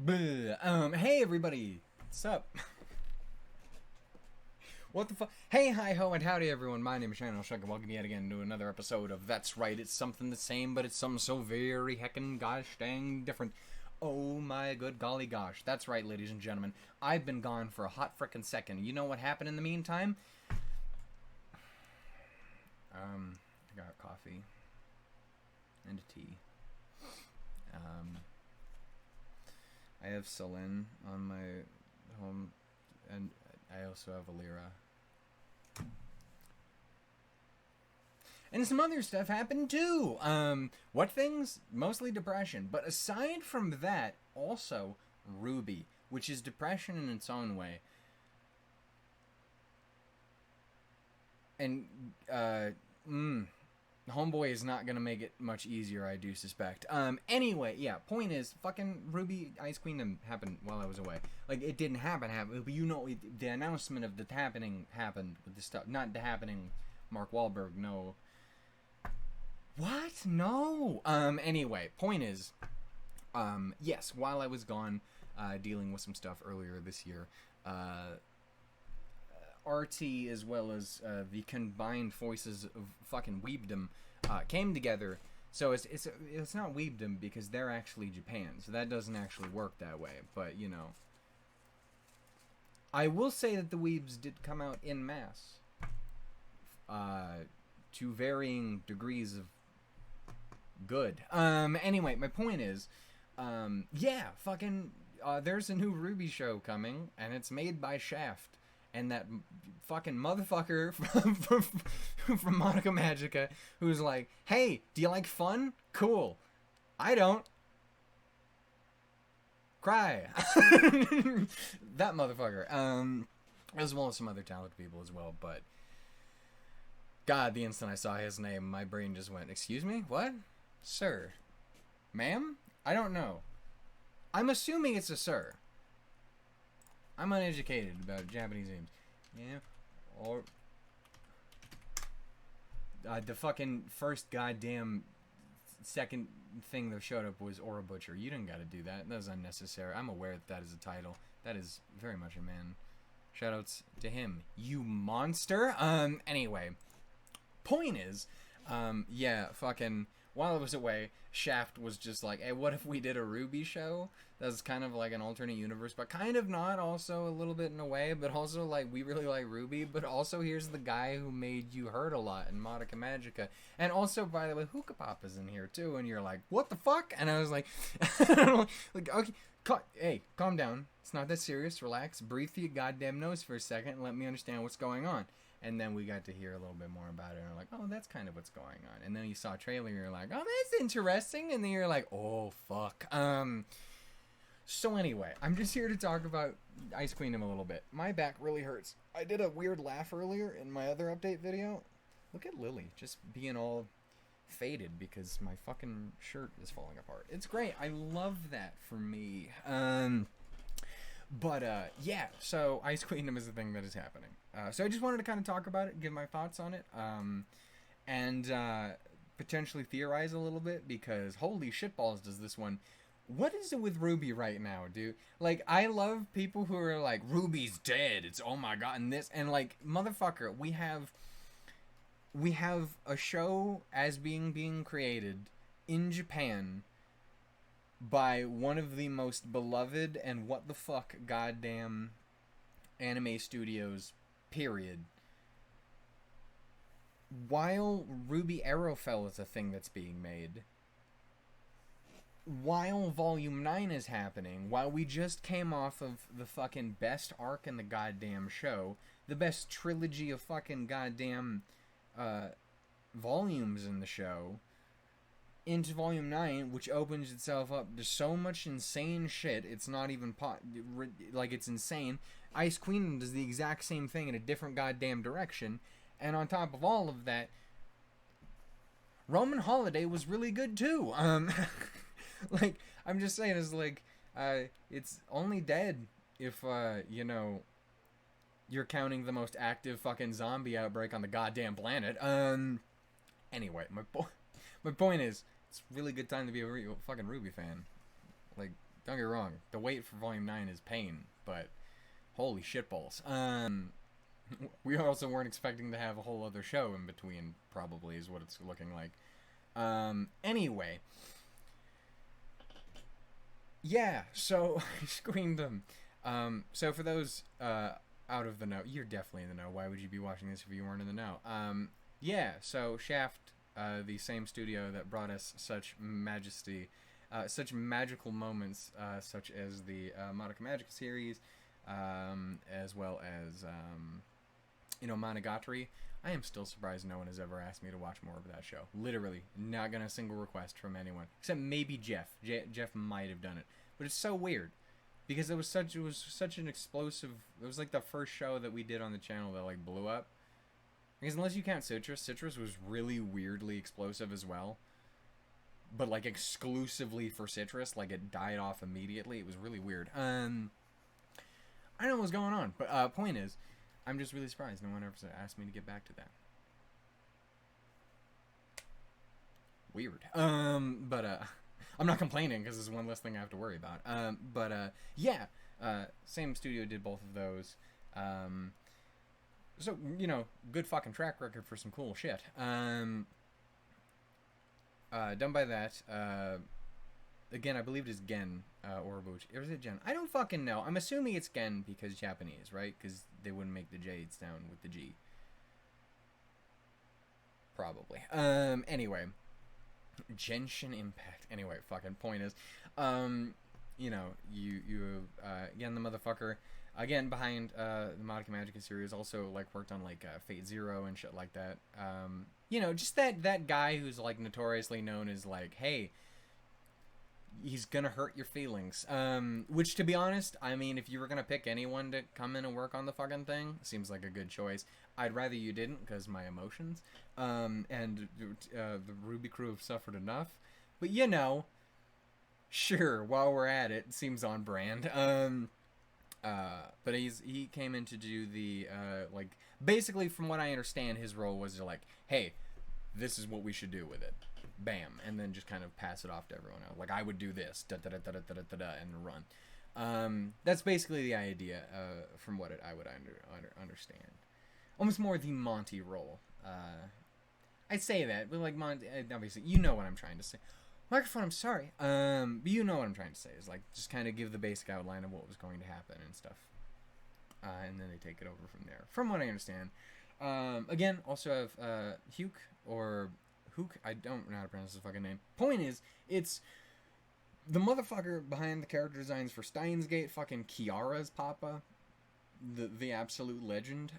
Hey everybody, what's up? What the fuck? Hey, hi, ho, and howdy everyone. My name is Shannon Shuck, and welcome yet again to another episode of That's Right, It's Something the Same, but it's something so very heckin' gosh dang different. Oh my good golly gosh. That's right, ladies and gentlemen. I've been gone for a hot frickin' second. You know what happened in the meantime? I got coffee and a tea. I have Selene on my home, and I also have Alira. And some other stuff happened too. What things? Mostly depression. But aside from that, also Ruby, which is depression in its own way. And, Homeboy is not gonna make it much easier, I do suspect. Anyway, yeah, point is, fucking Ruby Ice Queendom happened while I was away. Like, it didn't happen, but you know, the announcement of the happening happened with the stuff. Not the happening, Mark Wahlberg, no. What? No! Anyway, point is, yes, while I was gone, dealing with some stuff earlier this year, RT as well as the combined voices of fucking weebdom came together. So it's not weebdom because they're actually Japan, so that doesn't actually work that way. But you know, I will say that the weebs did come out en masse, to varying degrees of good. Anyway, my point is, yeah, fucking, there's a new Ruby show coming, and it's made by Shaft. And that fucking motherfucker from Monica Magica, who's like, hey, do you like fun? Cool. I don't. Cry. That motherfucker. As well as some other talented people as well, but God, the instant I saw his name, my brain just went, excuse me? What? Sir. Ma'am? I don't know. I'm assuming it's a sir. I'm uneducated about Japanese names. Yeah. Or the fucking first goddamn second thing that showed up was Aura Butcher. You didn't gotta do that. That was unnecessary. I'm aware that that is a title. That is very much a man. Shoutouts to him. You monster! Anyway. Point is, yeah, fucking, while I was away, Shaft was just like, hey, what if we did a Ruby show? That's kind of like an alternate universe, but kind of not, also a little bit in a way, but also, like, we really like Ruby, but also here's the guy who made You Hurt a Lot in Monica Magica. And also, by the way, Hookah Pop is in here, too, and you're like, what the fuck? And I was like, like, okay, hey, calm down. It's not that serious. Relax. Breathe through your goddamn nose for a second and let me understand what's going on. And then we got to hear a little bit more about it, and we're like, oh, that's kind of what's going on. And then you saw a trailer, and you're like, oh, that's interesting. And then you're like, oh, fuck. So anyway, I'm just here to talk about Ice Queendom a little bit. My back really hurts. I did a weird laugh earlier in my other update video. Look at Lily, just being all faded because my fucking shirt is falling apart. It's great. I love that for me. But, yeah, so Ice Queendom is the thing that is happening. So I just wanted to kind of talk about it, give my thoughts on it, and potentially theorize a little bit, because holy shitballs does this one. What is it with Ruby right now, dude? Like, I love people who are like, Ruby's dead, it's oh my god, and this, and like, motherfucker, we have a show as being created in Japan by one of the most beloved and what the fuck goddamn anime studios, period. While Ruby Arrowfell is a thing that's being made, while Volume 9 is happening, while we just came off of the fucking best arc in the goddamn show, the best trilogy of fucking goddamn volumes in the show, into Volume 9, which opens itself up to so much insane shit, it's not even like, it's insane. Ice Queen does the exact same thing in a different goddamn direction, and on top of all of that, Roman Holiday was really good too. Like, I'm just saying, it's like, it's only dead if, you know, you're counting the most active fucking zombie outbreak on the goddamn planet. Anyway, my point is, it's a really good time to be a fucking Ruby fan. Like, Don't get me wrong, the wait for Volume 9 is pain, but holy shitballs. We also weren't expecting to have a whole other show in between, probably, is what it's looking like. Anyway. Yeah, so, Queendom. So for those, out of the know, you're definitely in the know. Why would you be watching this if you weren't in the know? Yeah, so Shaft, the same studio that brought us such majesty, such magical moments, such as the Madoka Magica series, as well as, Monogatari. I am still surprised no one has ever asked me to watch more of that show. Literally, not gonna a single request from anyone, except maybe Jeff. Jeff might have done it, but it's so weird because it was such an explosive. It was like the first show that we did on the channel that like blew up. Because unless you count Citrus was really weirdly explosive as well. But like exclusively for Citrus, like it died off immediately. It was really weird. I don't know what's going on, but point is, I'm just really surprised no one ever asked me to get back to that. Weird. But I'm not complaining because there's one less thing I have to worry about. Yeah. Same studio did both of those. So, good fucking track record for some cool shit. Done by that, again, I believe it is Gen, Orobuchi. Or is it Gen? I don't fucking know. I'm assuming it's Gen because Japanese, right? Because they wouldn't make the J sound with the G. Probably. Anyway. Genshin Impact. Anyway, fucking point is, again, the motherfucker, again, behind, the Madoka Magica series, also, like, worked on, like, Fate Zero and shit like that. Just that guy who's, like, notoriously known as, like, hey, he's gonna hurt your feelings. Which, to be honest, I mean, if you were gonna pick anyone to come in and work on the fucking thing, seems like a good choice. I'd rather you didn't, because my emotions. And the Ruby crew have suffered enough. But, sure, while we're at it, seems on brand. But he came in to do the, basically, from what I understand, his role was to, like, hey, this is what we should do with it. Bam, and then just kind of pass it off to everyone else. Like, I would do this, da-da-da-da-da-da-da-da, and run. That's basically the idea, from what I would understand. Almost more the Monty role. I say that, but, like, Monty, obviously, you know what I'm trying to say. Microphone, I'm sorry. But you know what I'm trying to say, is, like, just kind of give the basic outline of what was going to happen and stuff. And then they take it over from there, from what I understand. Again, also have, Huke, or Hook, I don't know how to pronounce his fucking name. Point is, it's the motherfucker behind the character designs for Steins Gate, fucking Kiara's papa, the absolute legend,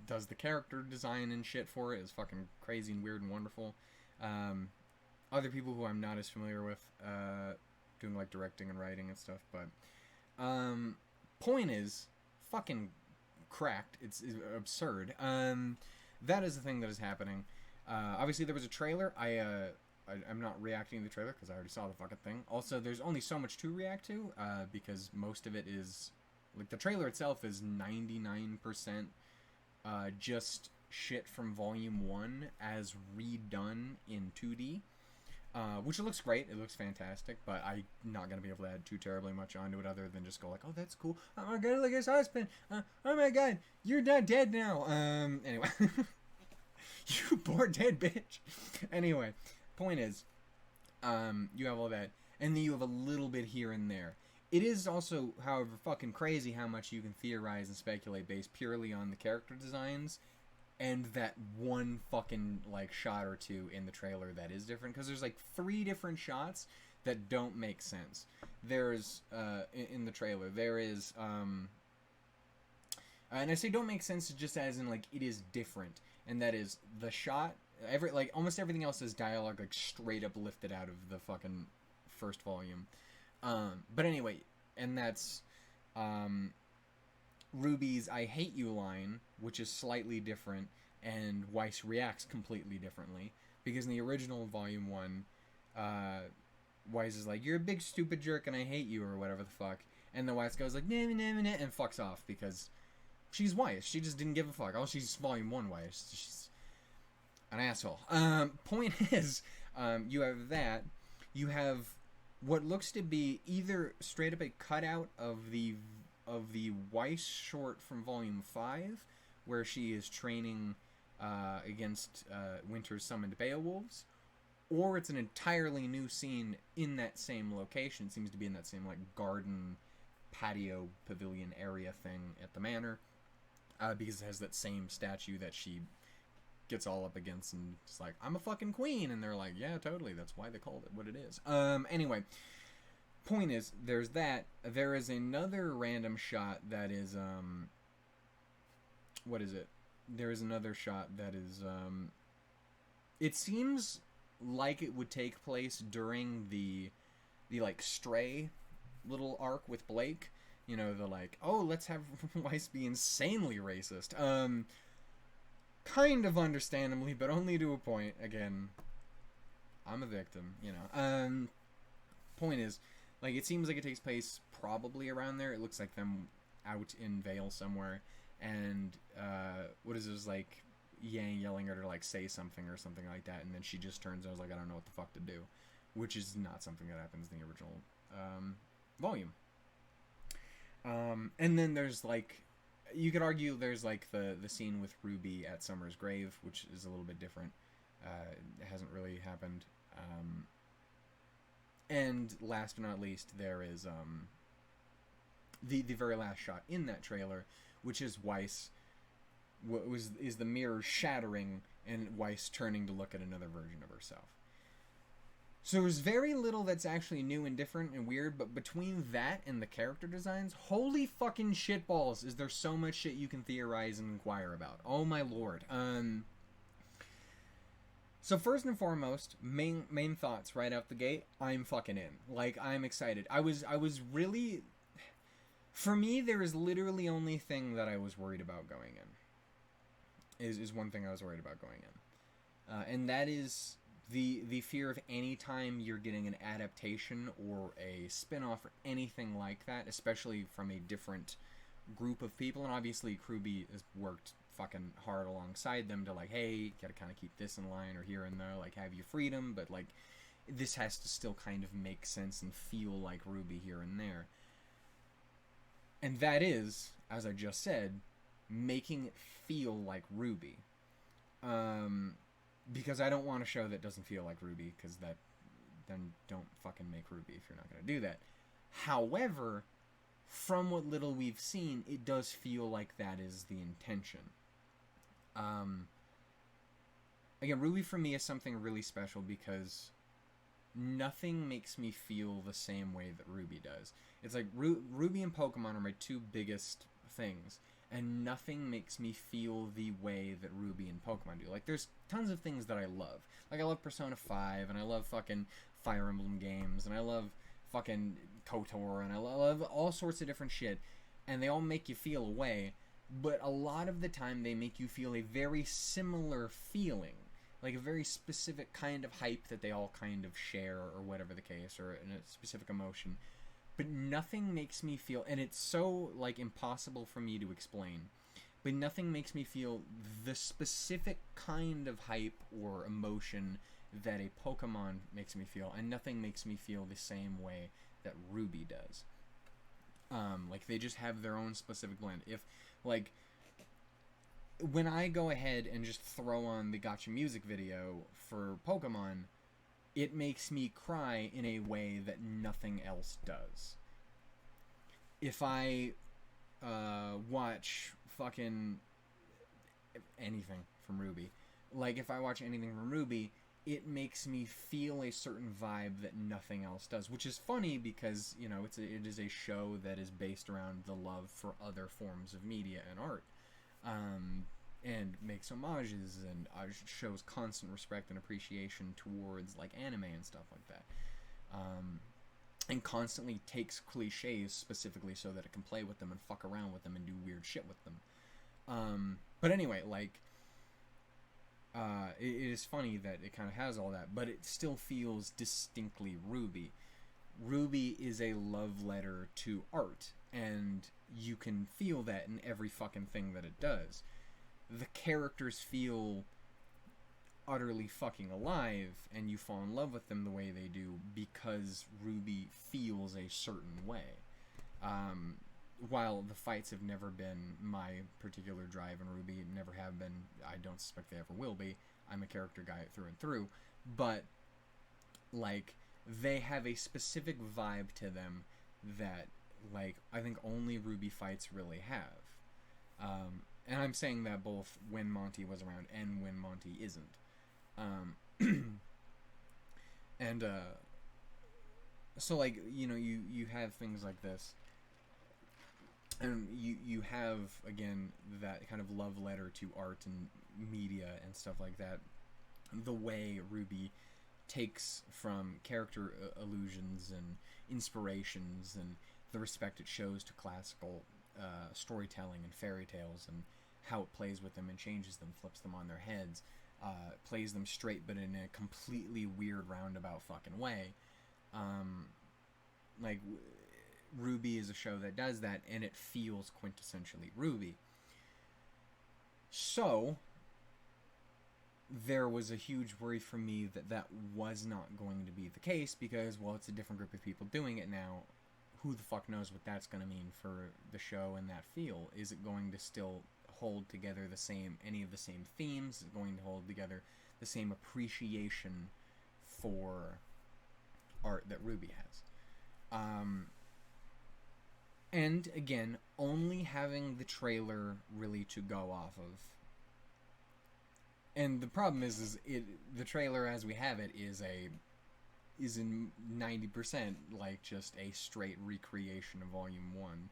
does the character design and shit for it, is fucking crazy and weird and wonderful. Other people who I'm not as familiar with, doing, like, directing and writing and stuff, but, point is, fucking cracked, it's absurd. That is the thing that is happening. Obviously, there was a trailer. I'm not reacting to the trailer because I already saw the fucking thing. Also, there's only so much to react to because most of it is... Like, the trailer itself is 99% just shit from Volume 1 as redone in 2D. Which it looks great. It looks fantastic. But I'm not going to be able to add too terribly much onto it other than just go like, oh, that's cool. Oh my god, look at his husband. Oh my god, you're not dead now. Anyway... You poor dead bitch. Anyway, point is, you have all that, and then you have a little bit here and there. It is also, however, fucking crazy how much you can theorize and speculate based purely on the character designs, and that one fucking, like, shot or two in the trailer that is different, because there's, like, 3 different shots that don't make sense. There's, in the trailer, there is, and I say don't make sense just as in, like, it is different. And that is the shot, almost everything else is dialogue, like, straight up lifted out of the fucking first volume. But anyway, and that's, Ruby's I hate you line, which is slightly different, and Weiss reacts completely differently. Because in the original Volume 1, Weiss is like, you're a big stupid jerk and I hate you, or whatever the fuck. And the Weiss goes like, nah, nah, nah, nah, and fucks off, because... She's Weiss. She just didn't give a fuck. Oh, she's Volume 1 Weiss. She's an asshole. Point is, you have that. You have what looks to be either straight up a cutout of the Weiss short from Volume 5, where she is training against Winter's summoned Beowulfs, or it's an entirely new scene in that same location. It seems to be in that same like garden, patio, pavilion area thing at the manor, because it has that same statue that she gets all up against and it's like, I'm a fucking queen, and they're like, yeah, totally, that's why they called it what it is. Anyway, point is, there's that. There is another random shot that is what is it? There is another shot that is it seems like it would take place during the like Stray little arc with Blake. You know, the like, oh, let's have Weiss be insanely racist. Kind of understandably, but only to a point. Again, I'm a victim, you know. Point is, like, it seems like it takes place probably around there. It looks like them out in Vale somewhere, and what is this, like, Yang yelling at her to like say something or something like that, and then she just turns and was like, I don't know what the fuck to do, which is not something that happens in the original volume. And then there's like, you could argue there's like the scene with Ruby at Summer's grave, which is a little bit different. It hasn't really happened. And last but not least, there is the very last shot in that trailer, which is Weiss is the mirror shattering and Weiss turning to look at another version of herself. So there's very little that's actually new and different and weird, but between that and the character designs, holy fucking shitballs, is there so much shit you can theorize and inquire about. Oh my lord. So first and foremost, main thoughts right out the gate, I'm fucking in. Like, I'm excited. I was really... For me, there is literally only thing that I was worried about going in. Is one thing I was worried about going in. And that is the fear of any time you're getting an adaptation or a spin-off or anything like that, especially from a different group of people. And obviously, Ruby has worked fucking hard alongside them to like, hey, you gotta kind of keep this in line or here and there, like have your freedom, but like this has to still kind of make sense and feel like Ruby here and there. And that is, as I just said, making it feel like Ruby. Because I don't want a show that doesn't feel like Ruby, because that then don't fucking make Ruby if you're not going to do that. However, from what little we've seen, it does feel like that is the intention. Again, Ruby for me is something really special because nothing makes me feel the same way that Ruby does. It's like Ruby and Pokemon are my two biggest things, and nothing makes me feel the way that Ruby and Pokemon do. Like, there's tons of things that I love. Like, I love Persona 5, and I love fucking Fire Emblem games, and I love fucking KOTOR, and I love all sorts of different shit, and they all make you feel a way, but a lot of the time they make you feel a very similar feeling. Like, a very specific kind of hype that they all kind of share, or whatever the case, or in a specific emotion. But nothing makes me feel, and it's so, like, impossible for me to explain, but nothing makes me feel the specific kind of hype or emotion that a Pokemon makes me feel, and nothing makes me feel the same way that Ruby does. Like, they just have their own specific blend. If, like, when I go ahead and just throw on the Gacha music video for Pokemon, it makes me cry in a way that nothing else does. If I watch fucking anything from Ruby, like if I watch anything from Ruby, it makes me feel a certain vibe that nothing else does, which is funny because, you know, it is a show that is based around the love for other forms of media and art. And makes homages and shows constant respect and appreciation towards like anime and stuff like that, and constantly takes cliches specifically so that it can play with them and fuck around with them and do weird shit with them. But anyway, like it is funny that it kind of has all that, but it still feels distinctly Ruby. Ruby is a love letter to art, and you can feel that in every fucking thing that it does. The characters feel utterly fucking alive, and you fall in love with them the way they do because Ruby feels a certain way. While the fights have never been my particular drive in Ruby, never have been, I don't suspect they ever will be. I'm a character guy through and through. But, like, they have a specific vibe to them that, like, I think only Ruby fights really have. And I'm saying that both when Monty was around and when Monty isn't. So, like, you know, you have things like this. And you have, again, that kind of love letter to art and media and stuff like that. The way Ruby takes from character illusions and inspirations and the respect it shows to classical storytelling and fairy tales, and how it plays with them and changes them, flips them on their heads, plays them straight but in a completely weird roundabout fucking way. Like, Ruby is a show that does that, and it feels quintessentially Ruby. So, there was a huge worry for me that that was not going to be the case, because, well, it's a different group of people doing it now. Who the fuck knows what that's going to mean for the show and that feel? Is it going to still hold together any of the same themes? Is it going to hold together the same appreciation for art that Ruby has? And, again, only having the trailer really to go off of. And the problem is the trailer as we have it is in 90% like just a straight recreation of Volume 1.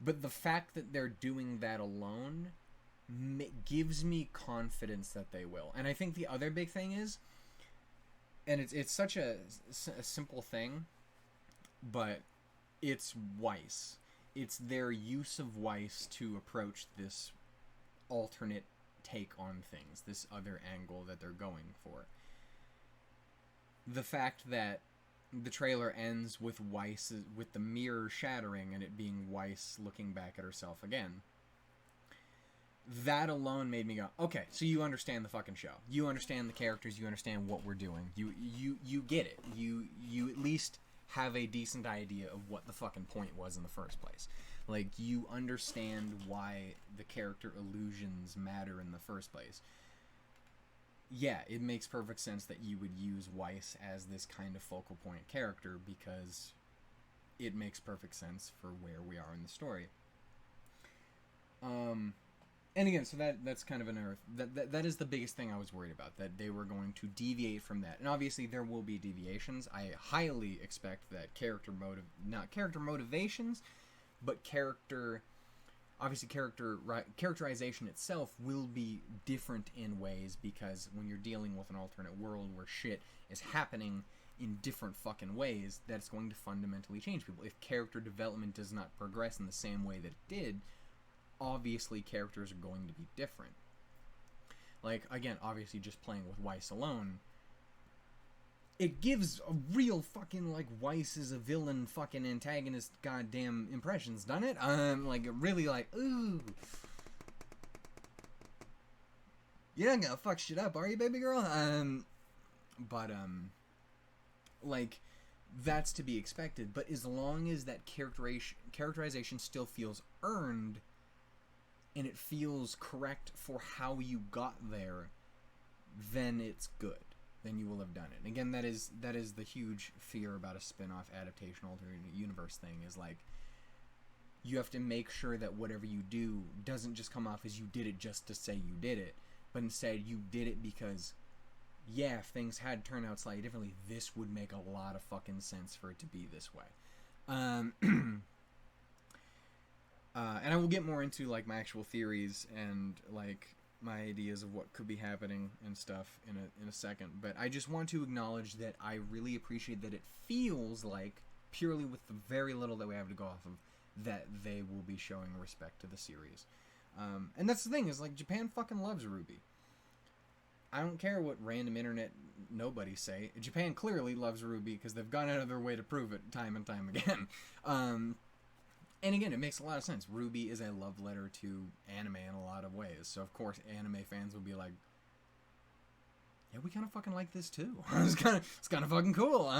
But the fact that they're doing that alone gives me confidence that they will. And I think the other big thing is, and it's such a simple thing, but it's Weiss. It's their use of Weiss to approach this alternate take on things, this other angle that they're going for. The fact that the trailer ends with Weiss, with the mirror shattering and it being Weiss looking back at herself again, that alone made me go, okay, so you understand the fucking show. You understand the characters, you understand what we're doing. You get it. You at least have a decent idea of what the fucking point was in the first place. Like, you understand why the character illusions matter in the first place. Yeah, it makes perfect sense that you would use Weiss as this kind of focal point character, because it makes perfect sense for where we are in the story. And again, so that's kind of an error. That is the biggest thing I was worried about, that they were going to deviate from that. And obviously there will be deviations. I highly expect that not character motivations, but characterization itself will be different in ways, because when you're dealing with an alternate world where shit is happening in different fucking ways, that's going to fundamentally change people. If character development does not progress in the same way that it did, obviously characters are going to be different. Like, again, obviously just playing with Weiss alone, it gives a real fucking, like, Weiss is a villain fucking antagonist goddamn impressions, doesn't it? Like, really, like, ooh. You're not gonna fuck shit up, are you, baby girl? Like, that's to be expected. But as long as that characterization still feels earned, and it feels correct for how you got there, then it's good. Then you will have done it. And again, that is the huge fear about a spin-off adaptation alternate universe thing, is like, you have to make sure that whatever you do doesn't just come off as you did it just to say you did it, but instead you did it because, yeah, if things had turned out slightly differently, this would make a lot of fucking sense for it to be this way. And I will get more into, like, my actual theories and, like, my ideas of what could be happening and stuff in a second. But I just want to acknowledge that I really appreciate that it feels like, purely with the very little that we have to go off of, that they will be showing respect to the series. And that's the thing, is, like, Japan fucking loves Ruby. I don't care what random internet nobodies say. Japan clearly loves Ruby, because they've gone out of their way to prove it time and time again. And again, it makes a lot of sense. RWBY is a love letter to anime in a lot of ways. So, of course, anime fans will be like, yeah, we kind of fucking like this, too. It's kind of fucking cool.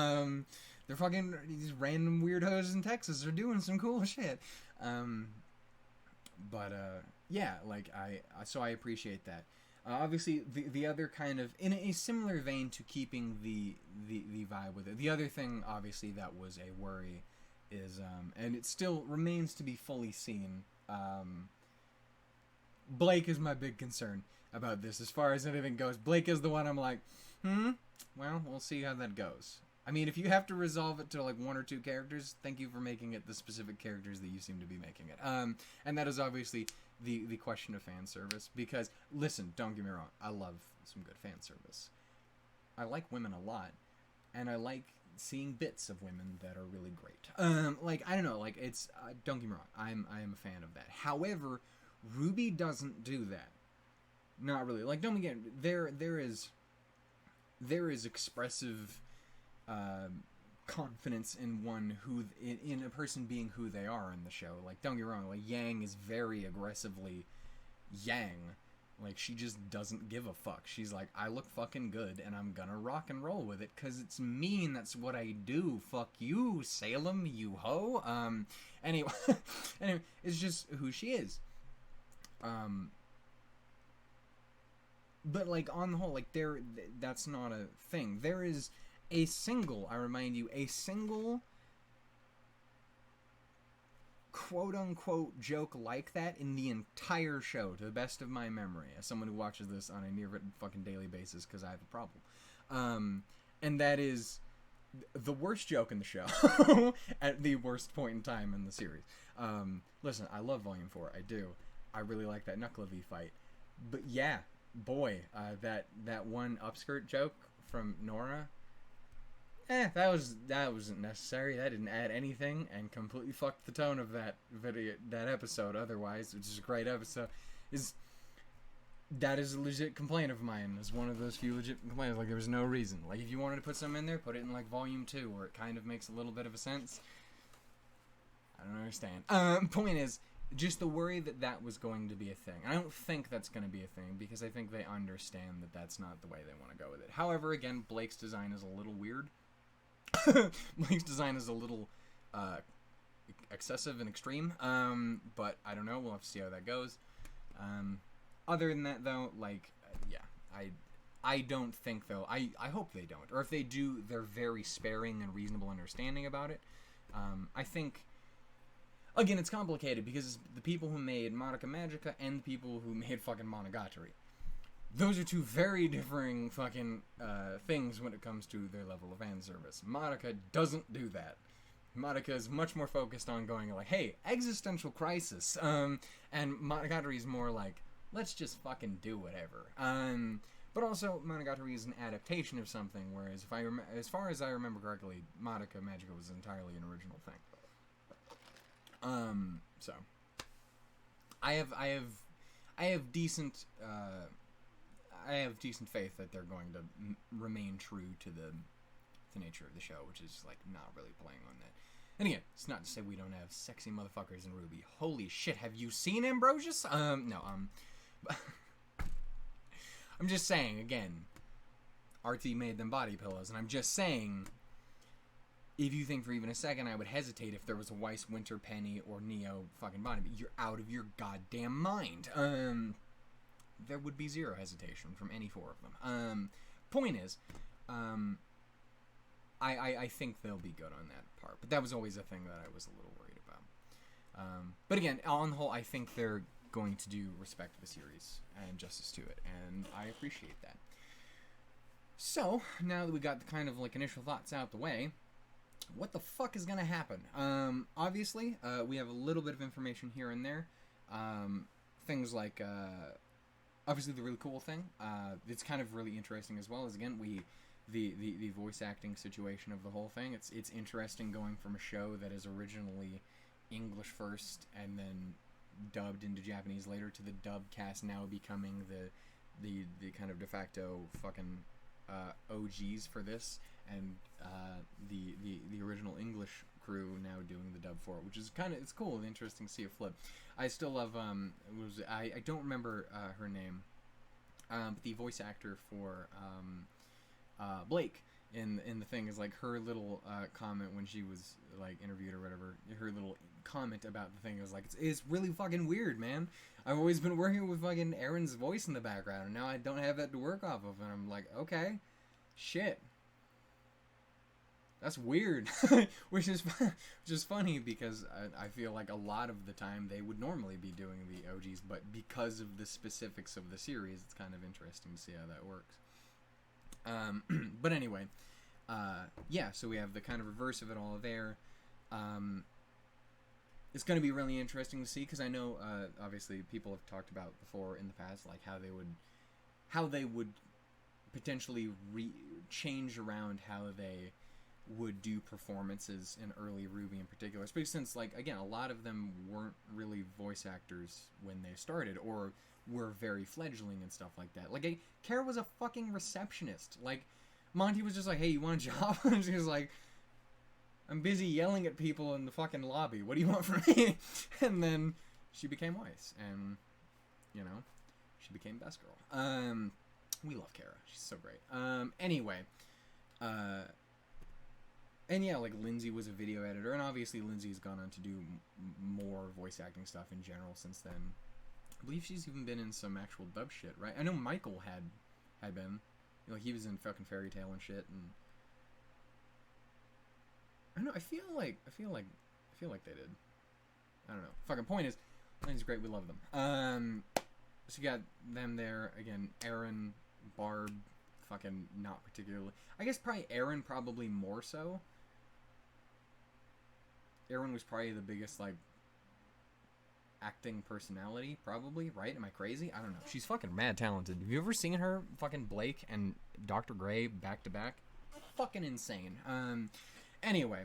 They're fucking, these random weirdos in Texas are doing some cool shit. Yeah, like, so I appreciate that. Obviously, the other kind of, in a similar vein to keeping the vibe with it, the other thing, obviously, that was a worry is, and it still remains to be fully seen, Blake is my big concern about this as far as anything goes. Blake is the one I'm like, well, we'll see how that goes. I mean, if you have to resolve it to like 1 or 2 characters, thank you for making it the specific characters that you seem to be making it. And that is obviously the question of fan service, because, listen, don't get me wrong, I love some good fan service. I like women a lot, and I like seeing bits of women that are really great. Like, I don't know, like, it's, don't get me wrong, I am a fan of that. However, RWBY doesn't do that. Not really. Like, don't get, there is expressive, confidence in in a person being who they are in the show. Like, don't get me wrong, like, Yang is very aggressively Yang. Like, she just doesn't give a fuck. She's like, I look fucking good, and I'm gonna rock and roll with it, because it's me, and that's what I do. Fuck you, Salem, you hoe. Anyway, it's just who she is. But, like, on the whole, like, that's not a thing. There is a single, I remind you, a single quote-unquote joke like that in the entire show, to the best of my memory, as someone who watches this on a near-written fucking daily basis, because I have a problem. And that is the worst joke in the show at the worst point in time in the series. Listen, I love Volume 4, I do. I really like that Knuckle V fight. But yeah, boy, that one upskirt joke from Nora, that wasn't necessary. That didn't add anything, and completely fucked the tone of that episode. Otherwise, which is a great episode, that is a legit complaint of mine. It's one of those few legit complaints. Like, there was no reason. Like, if you wanted to put something in there, put it in like Volume 2, where it kind of makes a little bit of a sense. I don't understand. Point is, just the worry that was going to be a thing. I don't think that's going to be a thing, because I think they understand that that's not the way they want to go with it. However, again, Blake's design is a little weird. Blake's design is a little excessive and extreme, but I don't know. We'll have to see how that goes. Other than that, though, like, yeah, I don't think, though, I hope they don't. Or if they do, they're very sparing and reasonable understanding about it. I think, again, it's complicated, because it's the people who made Madoka Magica and the people who made fucking Monogatari. Those are two very differing fucking things when it comes to their level of fan service. Madoka doesn't do that. Madoka is much more focused on going like, hey, existential crisis. And Monogatari is more like, let's just fucking do whatever. But also, Monogatari is an adaptation of something, whereas as far as I remember correctly, Madoka Magica was entirely an original thing. So I have decent faith that they're going to remain true to the nature of the show, which is like not really playing on that. And again, it's not to say we don't have sexy motherfuckers in RWBY. Holy shit, have you seen Ambrosius? No, I'm just saying, again, RT made them body pillows, and I'm just saying, if you think for even a second I would hesitate if there was a Weiss, Winter, Penny, or Neo fucking body, but you're out of your goddamn mind. There would be zero hesitation from any 4 of them. Point is, I think they'll be good on that part, but that was always a thing that I was a little worried about. But again, on the whole, I think they're going to do respect to the series and justice to it, and I appreciate that. So, now that we got the kind of like initial thoughts out the way, what the fuck is gonna happen? Obviously, we have a little bit of information here and there. Things like, obviously the really cool thing, it's kind of really interesting as well, is again, the voice acting situation of the whole thing. It's interesting going from a show that is originally English first and then dubbed into Japanese later to the dub cast now becoming the kind of de facto fucking OGs for this, and the original English crew now doing the dub for it, which is it's cool and interesting to see it flip. I still love I don't remember her name, but the voice actor for Blake in the thing is like her little comment when she was like interviewed or whatever. Her little comment about the thing was like, it's really fucking weird, man. I've always been working with fucking Aaron's voice in the background, and now I don't have that to work off of. And I'm like, okay, shit, that's weird. which is funny because I feel like a lot of the time they would normally be doing the OGs, but because of the specifics of the series, it's kind of interesting to see how that works. But anyway, yeah, so we have the kind of reverse of it all there. It's going to be really interesting to see, because I know, obviously, people have talked about before in the past, like, how they would potentially change around how they would do performances in early RWBY in particular, especially since, like, again, a lot of them weren't really voice actors when they started, or were very fledgling and stuff like that. Like, Kara was a fucking receptionist. Like, Monty was just like, hey, you want a job? And she was like, I'm busy yelling at people in the fucking lobby. What do you want from me? And then she became Weiss, and, you know, she became best girl. We love Kara. She's so great. Anyway, and yeah, like, Lindsay was a video editor, and obviously Lindsay's gone on to do more voice acting stuff in general since then. I believe she's even been in some actual dub shit, right? I know Michael had been. You know, he was in fucking Fairy Tail and shit, and I don't know, I feel like they did. I don't know. Fucking point is, Lindsay's great, we love them. So you got them there, again, Aaron, Barb, fucking not particularly. I guess probably Aaron probably more so. Aaron was probably the biggest, like, acting personality, probably, right? Am I crazy? I don't know. She's fucking mad talented. Have you ever seen her, fucking Blake and Dr. Gray back to back? Fucking insane. Anyway,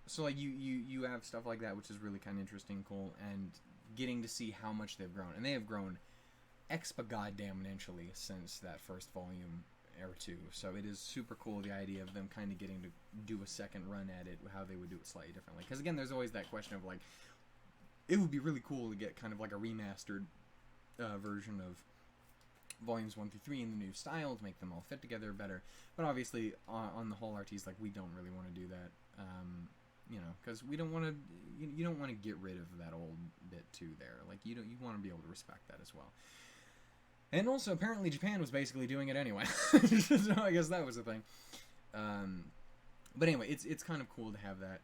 so like you have stuff like that, which is really kind of interesting, cool, and getting to see how much they've grown, and they have grown exponentially since that first volume or two. So it is super cool, the idea of them kind of getting to do a second run at it, how they would do it slightly differently. Because again, there's always that question of like, it would be really cool to get kind of like a remastered version of volumes 1 through 3 in the new style to make them all fit together better. But obviously, on the whole, RT's like, we don't really want to do that, you know, because we don't want to. You don't want to get rid of that old bit too. There, like you want to be able to respect that as well. And also, apparently, Japan was basically doing it anyway, so I guess that was the thing. But anyway, it's kind of cool to have that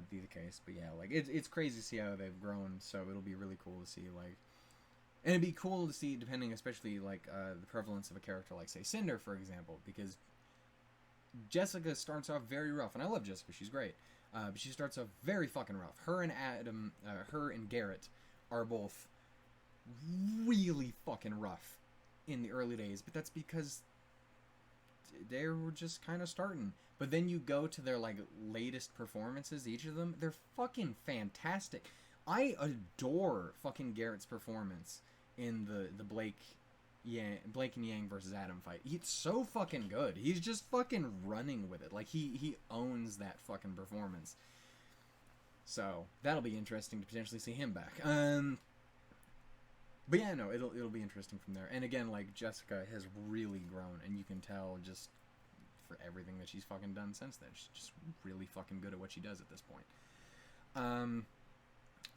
be the case. But yeah, like it's crazy to see how they've grown. So it'll be really cool to see, like. And it'd be cool to see, depending, especially, like, the prevalence of a character like, say, Cinder, for example, because Jessica starts off very rough, and I love Jessica, she's great, but she starts off very fucking rough. Her and Garrett are both really fucking rough in the early days, but that's because they were just kind of starting. But then you go to their, like, latest performances, each of them, they're fucking fantastic. I adore fucking Garrett's performance in the Blake and Yang versus Adam fight. It's so fucking good. He's just fucking running with it. Like, he owns that fucking performance. So that'll be interesting to potentially see him back. But yeah, no, it'll be interesting from there. And again, like, Jessica has really grown, and you can tell just for everything that she's fucking done since then. She's just really fucking good at what she does at this point.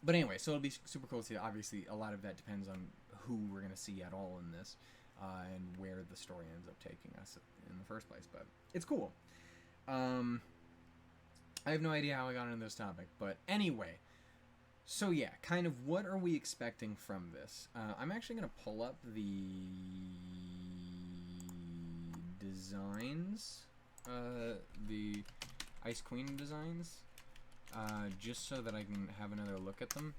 But anyway, so it'll be super cool to see. Obviously, a lot of that depends on who we're going to see at all in this, and where the story ends up taking us in the first place. But it's cool. I have no idea how I got into this topic, but anyway. So yeah, kind of what are we expecting from this? I'm actually going to pull up the designs, the Ice Queen designs. Just so that I can have another look at them.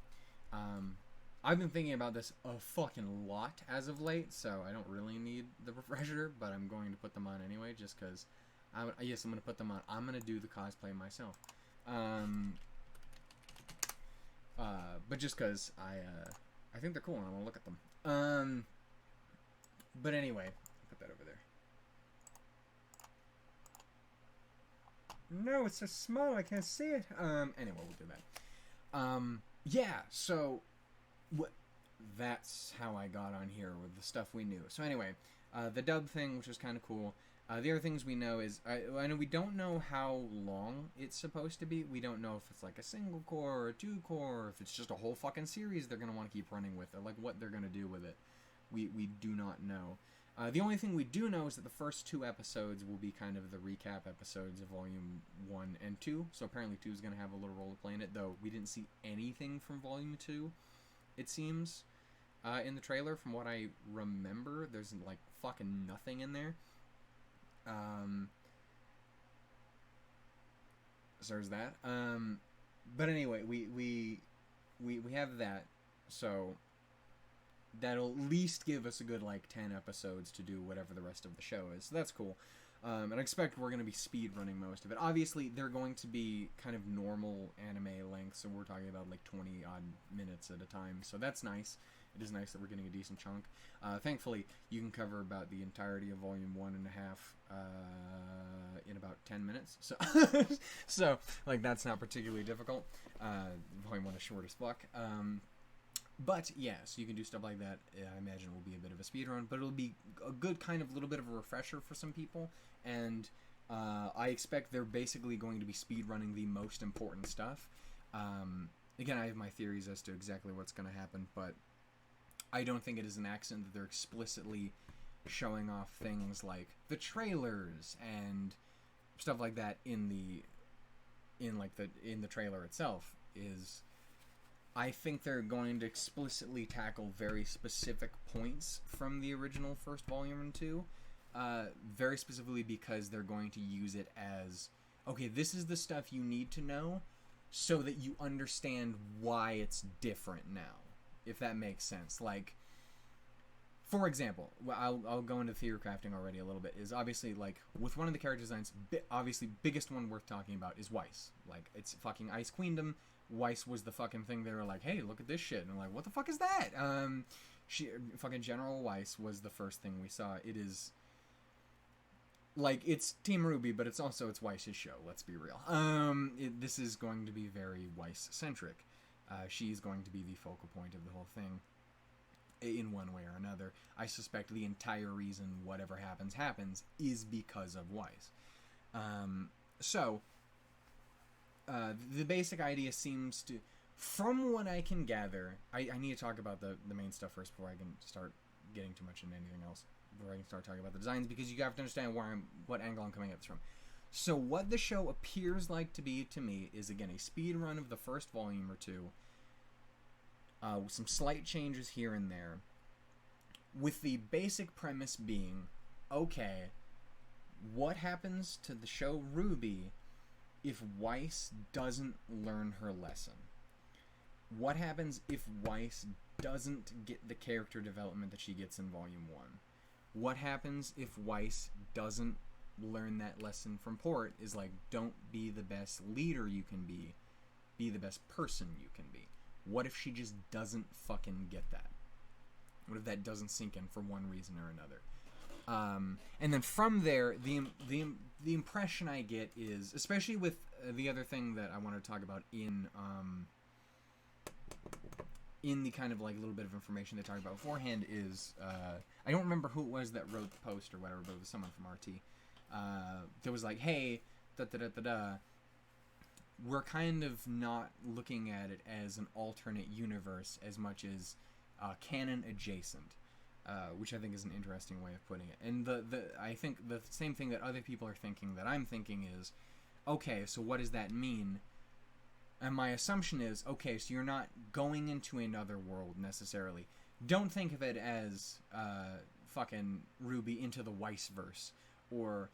I've been thinking about this a fucking lot as of late, so I don't really need the refresher, but I'm going to put them on anyway, just because, yes, I'm going to put them on. I'm going to do the cosplay myself. But just because I think they're cool and I want to look at them. But anyway, put that over there. No, it's so small, I can't see it. Anyway, we'll do that. Yeah, so that's how I got on here with the stuff we knew. So anyway, the dub thing, which is kind of cool. The other things we know is, I know we don't know how long it's supposed to be. We don't know if it's like a single core or a 2-core, or if it's just a whole fucking series they're going to want to keep running with, or like what they're going to do with it. We do not know. The only thing we do know is that the first 2 episodes will be kind of the recap episodes of Volume 1 and 2. So apparently 2 is going to have a little role to play in it, though we didn't see anything from Volume 2, it seems, in the trailer. From what I remember, there's like fucking nothing in there. So there's that. But anyway, we have that, so that'll at least give us a good like 10 episodes to do whatever the rest of the show is. So that's cool. And I expect we're going to be speed running most of it. Obviously, they're going to be kind of normal anime length, so we're talking about like 20 odd minutes at a time. So that's nice. It is nice that we're getting a decent chunk. Thankfully, you can cover about the entirety of Volume 1.5 in about 10 minutes. So, so like that's not particularly difficult. Volume 1 is short as fuck. But yeah, so you can do stuff like that. I imagine it will be a bit of a speed run, but it'll be a good kind of little bit of a refresher for some people. And I expect they're basically going to be speed running the most important stuff. Again, I have my theories as to exactly what's going to happen, but I don't think it is an accident that they're explicitly showing off things like the trailers and stuff like that in the trailer itself. Is I think they're going to explicitly tackle very specific points from the original first volume and 2, very specifically because they're going to use it as, okay, this is the stuff you need to know so that you understand why it's different now, if that makes sense. Like, for example, I'll go into theory crafting already a little bit, is obviously, like, with one of the character designs, obviously biggest one worth talking about is Weiss. Like, it's fucking Ice Queendom. Weiss was the fucking thing. They were like, hey, look at this shit. And I'm like, what the fuck is that? Fucking General Weiss was the first thing we saw. It is, like, it's Team RWBY, but it's Weiss's show, let's be real. This is going to be very Weiss-centric. She's going to be the focal point of the whole thing in one way or another. I suspect the entire reason whatever happens is because of Weiss. The basic idea seems to, from what I can gather, I need to talk about the main stuff first before I can start getting too much into anything else, before I can start talking about the designs, because you have to understand what angle I'm coming at this from. So what the show appears like to be to me is, again, a speed run of the first volume or 2, with some slight changes here and there, with the basic premise being, okay, what happens to the show RWBY if Weiss doesn't learn her lesson? What happens if Weiss doesn't get the character development that she gets in Volume 1? What happens if Weiss doesn't learn that lesson from Port? Is like, don't be the best leader you can be the best person you can be. What if she just doesn't fucking get that? What if that doesn't sink in for one reason or another? And then from there, the impression I get is, especially with the other thing that I want to talk about in the kind of like little bit of information they talked about beforehand, is I don't remember who it was that wrote the post or whatever, but it was someone from RT. That was like, hey, we're kind of not looking at it as an alternate universe as much as canon adjacent. Which I think is an interesting way of putting it. And I think the same thing that other people are thinking that I'm thinking is, okay, so what does that mean? And my assumption is, okay, so you're not going into another world necessarily. Don't think of it as fucking RWBY into the Weiss-verse, or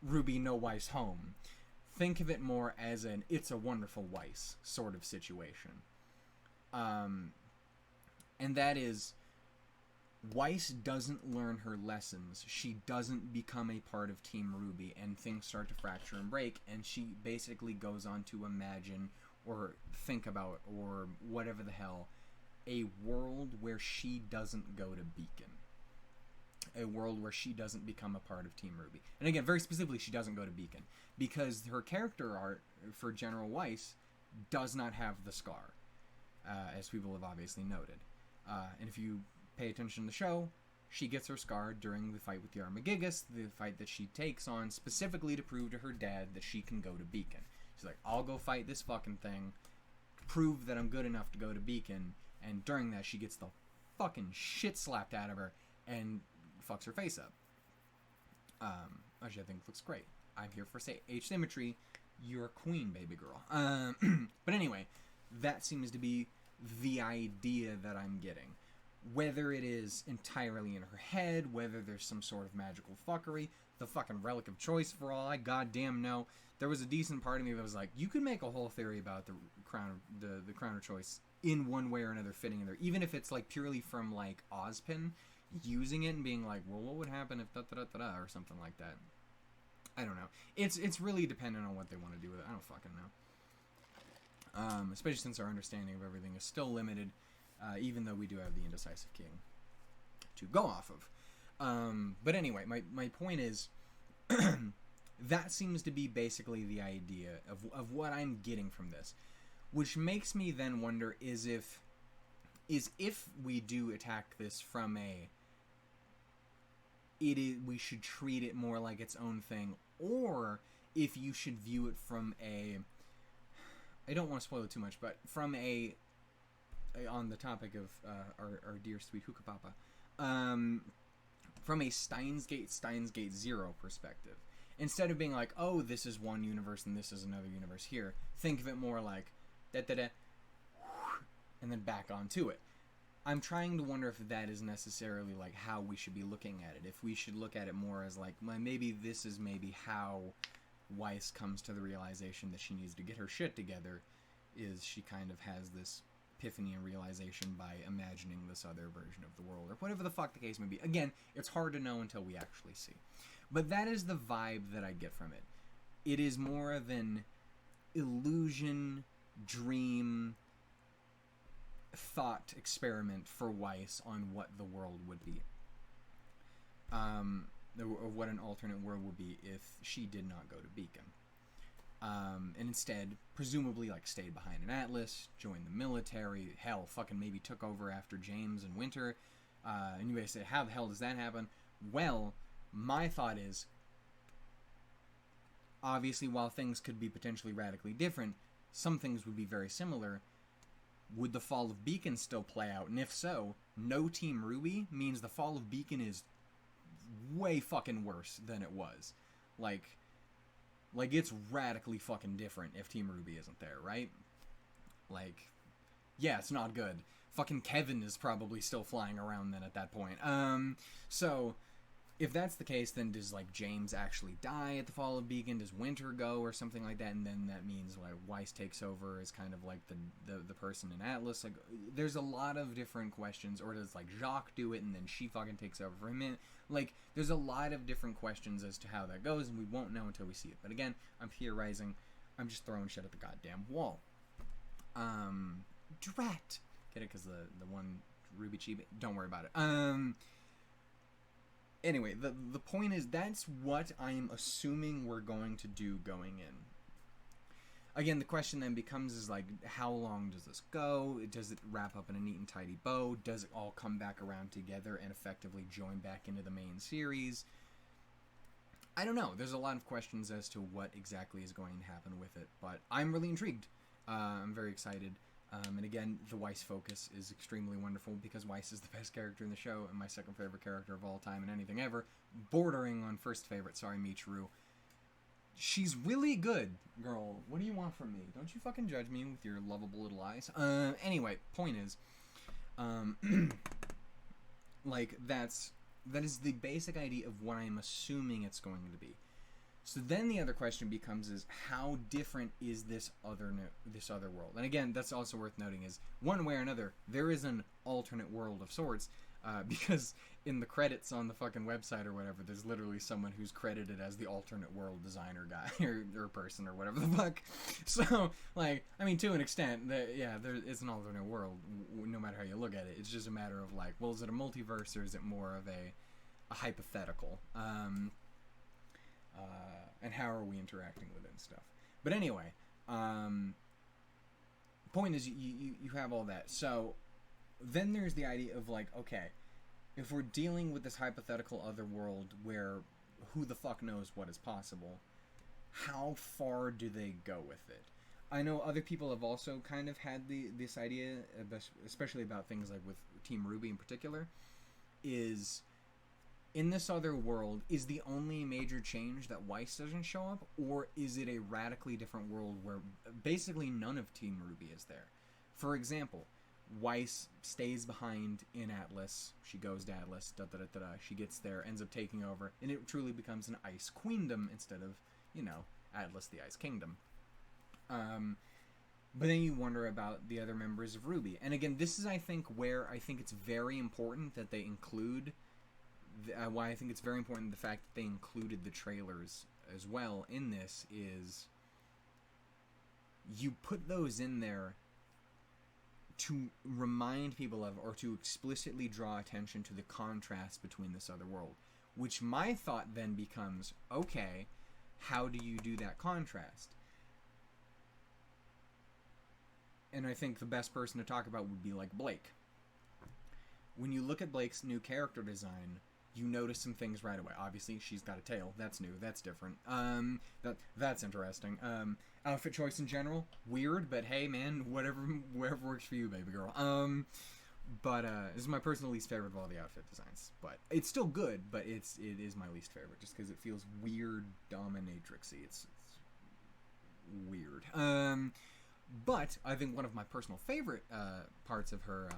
RWBY no Weiss home. Think of it more as an It's a Wonderful Weiss sort of situation. And that is, Weiss doesn't learn her lessons. She doesn't become a part of Team RWBY, and things start to fracture and break, and she basically goes on to imagine or think about, or whatever the hell, a world where she doesn't go to Beacon. a world where she doesn't become a part of Team RWBY. And again, very specifically, she doesn't go to Beacon, because her character art for General Weiss does not have the scar, as people have obviously noted. And if you pay attention to the show, she gets her scar during the fight with the Armagigas, the fight that she takes on specifically to prove to her dad that she can go to Beacon. She's like, I'll go fight this fucking thing, prove that I'm good enough to go to Beacon, and during that she gets the fucking shit slapped out of her and fucks her face up. Actually, I think it looks great. I'm here for asymmetry. You're a queen, baby girl. But anyway, that seems to be the idea that I'm getting. Whether it is entirely in her head, whether there's some sort of magical fuckery, the fucking relic of choice for all I goddamn know. There was a decent part of me that was like, you could make a whole theory about the crown of choice in one way or another fitting in there, even if it's like purely from like Ozpin using it and being like, well, what would happen if da-da-da-da-da or something like that. I don't know. It's really dependent on what they want to do with it. I don't fucking know. Especially since our understanding of everything is still limited, even though we do have the indecisive king to go off of. But anyway, my point is, that seems to be basically the idea of what I'm getting from this. Which makes me then wonder is if we do attack this from we should treat it more like its own thing, or if you should view it from I don't want to spoil it too much, but from on the topic of our dear sweet hookah papa, from a Steins Gate Zero perspective. Instead of being like, oh, this is one universe and this is another universe here, think of it more like da-da-da, and then back onto it. I'm trying to wonder if that is necessarily like how we should be looking at it. If we should look at it more as like, well, maybe this is maybe how Weiss comes to the realization that she needs to get her shit together, is she kind of has this epiphany and realization by imagining this other version of the world, or whatever the fuck the case may be. Again, it's hard to know until we actually see. But that is the vibe that I get from it. It is more of an illusion, dream, thought experiment for Weiss on what the world would be. Or what an alternate world would be if she did not go to Beacon. And instead, presumably, like, stayed behind an Atlas, joined the military, hell, fucking maybe took over after James and Winter. And you may say, how the hell does that happen? Well, my thought is, obviously, while things could be potentially radically different, some things would be very similar. Would the fall of Beacon still play out? And if so, no Team RWBY means the fall of Beacon is way fucking worse than it was. Like it's radically fucking different if Team RWBY isn't there, right? Like, yeah, it's not good. Fucking Kevin is probably still flying around then at that point. So, if that's the case, then does, like, James actually die at the fall of Beacon? Does Winter go or something like that? And then that means, like, Weiss takes over as kind of, like, the person in Atlas. Like, there's a lot of different questions. Or does, like, Jacques do it and then she fucking takes over for him? Like, there's a lot of different questions as to how that goes, and we won't know until we see it. But again, I'm theorizing. I'm just throwing shit at the goddamn wall. Drat! Get it? Because the one Ruby Chibi? Don't worry about it. Anyway, the point is, that's what I'm assuming we're going to do going in. Again, the question then becomes is, like, how long does this go? Does it wrap up in a neat and tidy bow? Does it all come back around together and effectively join back into the main series? I don't know. There's a lot of questions as to what exactly is going to happen with it, but I'm really intrigued. I'm very excited. And again, the Weiss focus is extremely wonderful because Weiss is the best character in the show and my second favorite character of all time and anything ever. Bordering on first favorite, sorry, Michiru. She's really good, girl. What do you want from me? Don't you fucking judge me with your lovable little eyes. Anyway, point is, like, that is the basic idea of what I'm assuming it's going to be. So then the other question becomes is, how different is this other world? And again, that's also worth noting is, one way or another, there is an alternate world of sorts, because in the credits on the fucking website or whatever, there's literally someone who's credited as the alternate world designer guy, or person, or whatever the fuck. So, like, I mean, to an extent, there is an alternate world, no matter how you look at it. It's just a matter of, like, well, is it a multiverse, or is it more of a a hypothetical. And how are we interacting with it and stuff. But anyway, point is you have all that. So then there's the idea of like, okay, if we're dealing with this hypothetical other world where who the fuck knows what is possible, how far do they go with it? I know other people have also kind of had this idea, especially about things like with Team RWBY in particular, is in this other world, is the only major change that Weiss doesn't show up, or is it a radically different world where basically none of Team RWBY is there? For example, Weiss stays behind in Atlas. She goes to Atlas, she gets there, ends up taking over, and it truly becomes an Ice Queendom instead of, you know, Atlas the Ice Kingdom. But then you wonder about the other members of RWBY. And again, this is, I think, where I think it's very important that they include... why I think it's very important the fact that they included the trailers as well in this is you put those in there to remind people of, or to explicitly draw attention to the contrast between this other world. Which my thought then becomes, okay, how do you do that contrast? And I think the best person to talk about would be like Blake. When you look at Blake's new character design, you notice some things right away. Obviously, she's got a tail. That's new. That's different. That's interesting. Outfit choice in general, weird, but hey, man, whatever works for you, baby girl. But this is my personal least favorite of all the outfit designs. But it's still good, but it is my least favorite just because it feels weird, dominatrixy. It's weird. But I think one of my personal favorite parts of her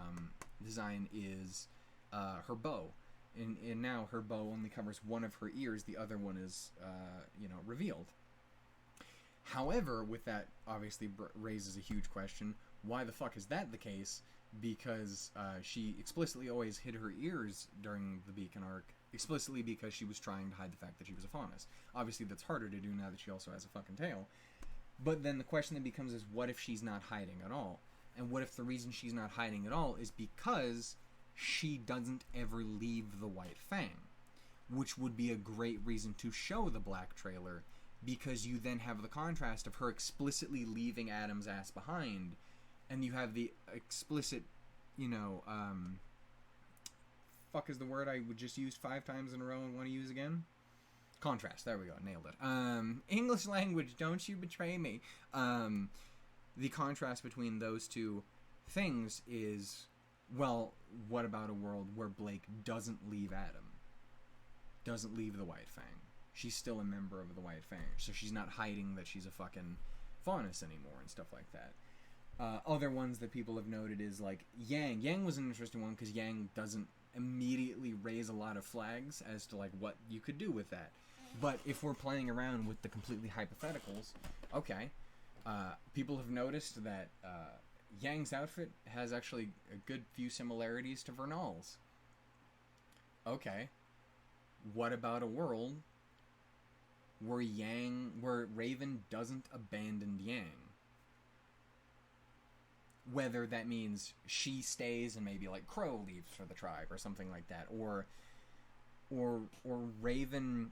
design is her bow. And now her bow only covers one of her ears. The other one is, revealed. However, with that, obviously raises a huge question. Why the fuck is that the case? Because she explicitly always hid her ears during the Beacon arc. Explicitly because she was trying to hide the fact that she was a faunus. Obviously, that's harder to do now that she also has a fucking tail. But then the question that becomes is, what if she's not hiding at all? And what if the reason she's not hiding at all is because she doesn't ever leave the White Fang? Which would be a great reason to show the black trailer, because you then have the contrast of her explicitly leaving Adam's ass behind, and you have the explicit, fuck is the word I would just use 5 times in a row and want to use again? Contrast. There we go. Nailed it. English language, don't you betray me. The contrast between those two things is, well, what about a world where Blake doesn't leave Adam? Doesn't leave the White Fang? She's still a member of the White Fang, so she's not hiding that she's a fucking faunus anymore and stuff like that. Other ones that people have noted is like Yang. Yang was an interesting one because Yang doesn't immediately raise a lot of flags as to like what you could do with that. But if we're playing around with the completely hypotheticals, okay, people have noticed that Yang's outfit has actually a good few similarities to Vernal's. Okay, what about a world where Raven doesn't abandon Yang? Whether that means she stays and maybe like Crow leaves for the tribe or something like that, or Raven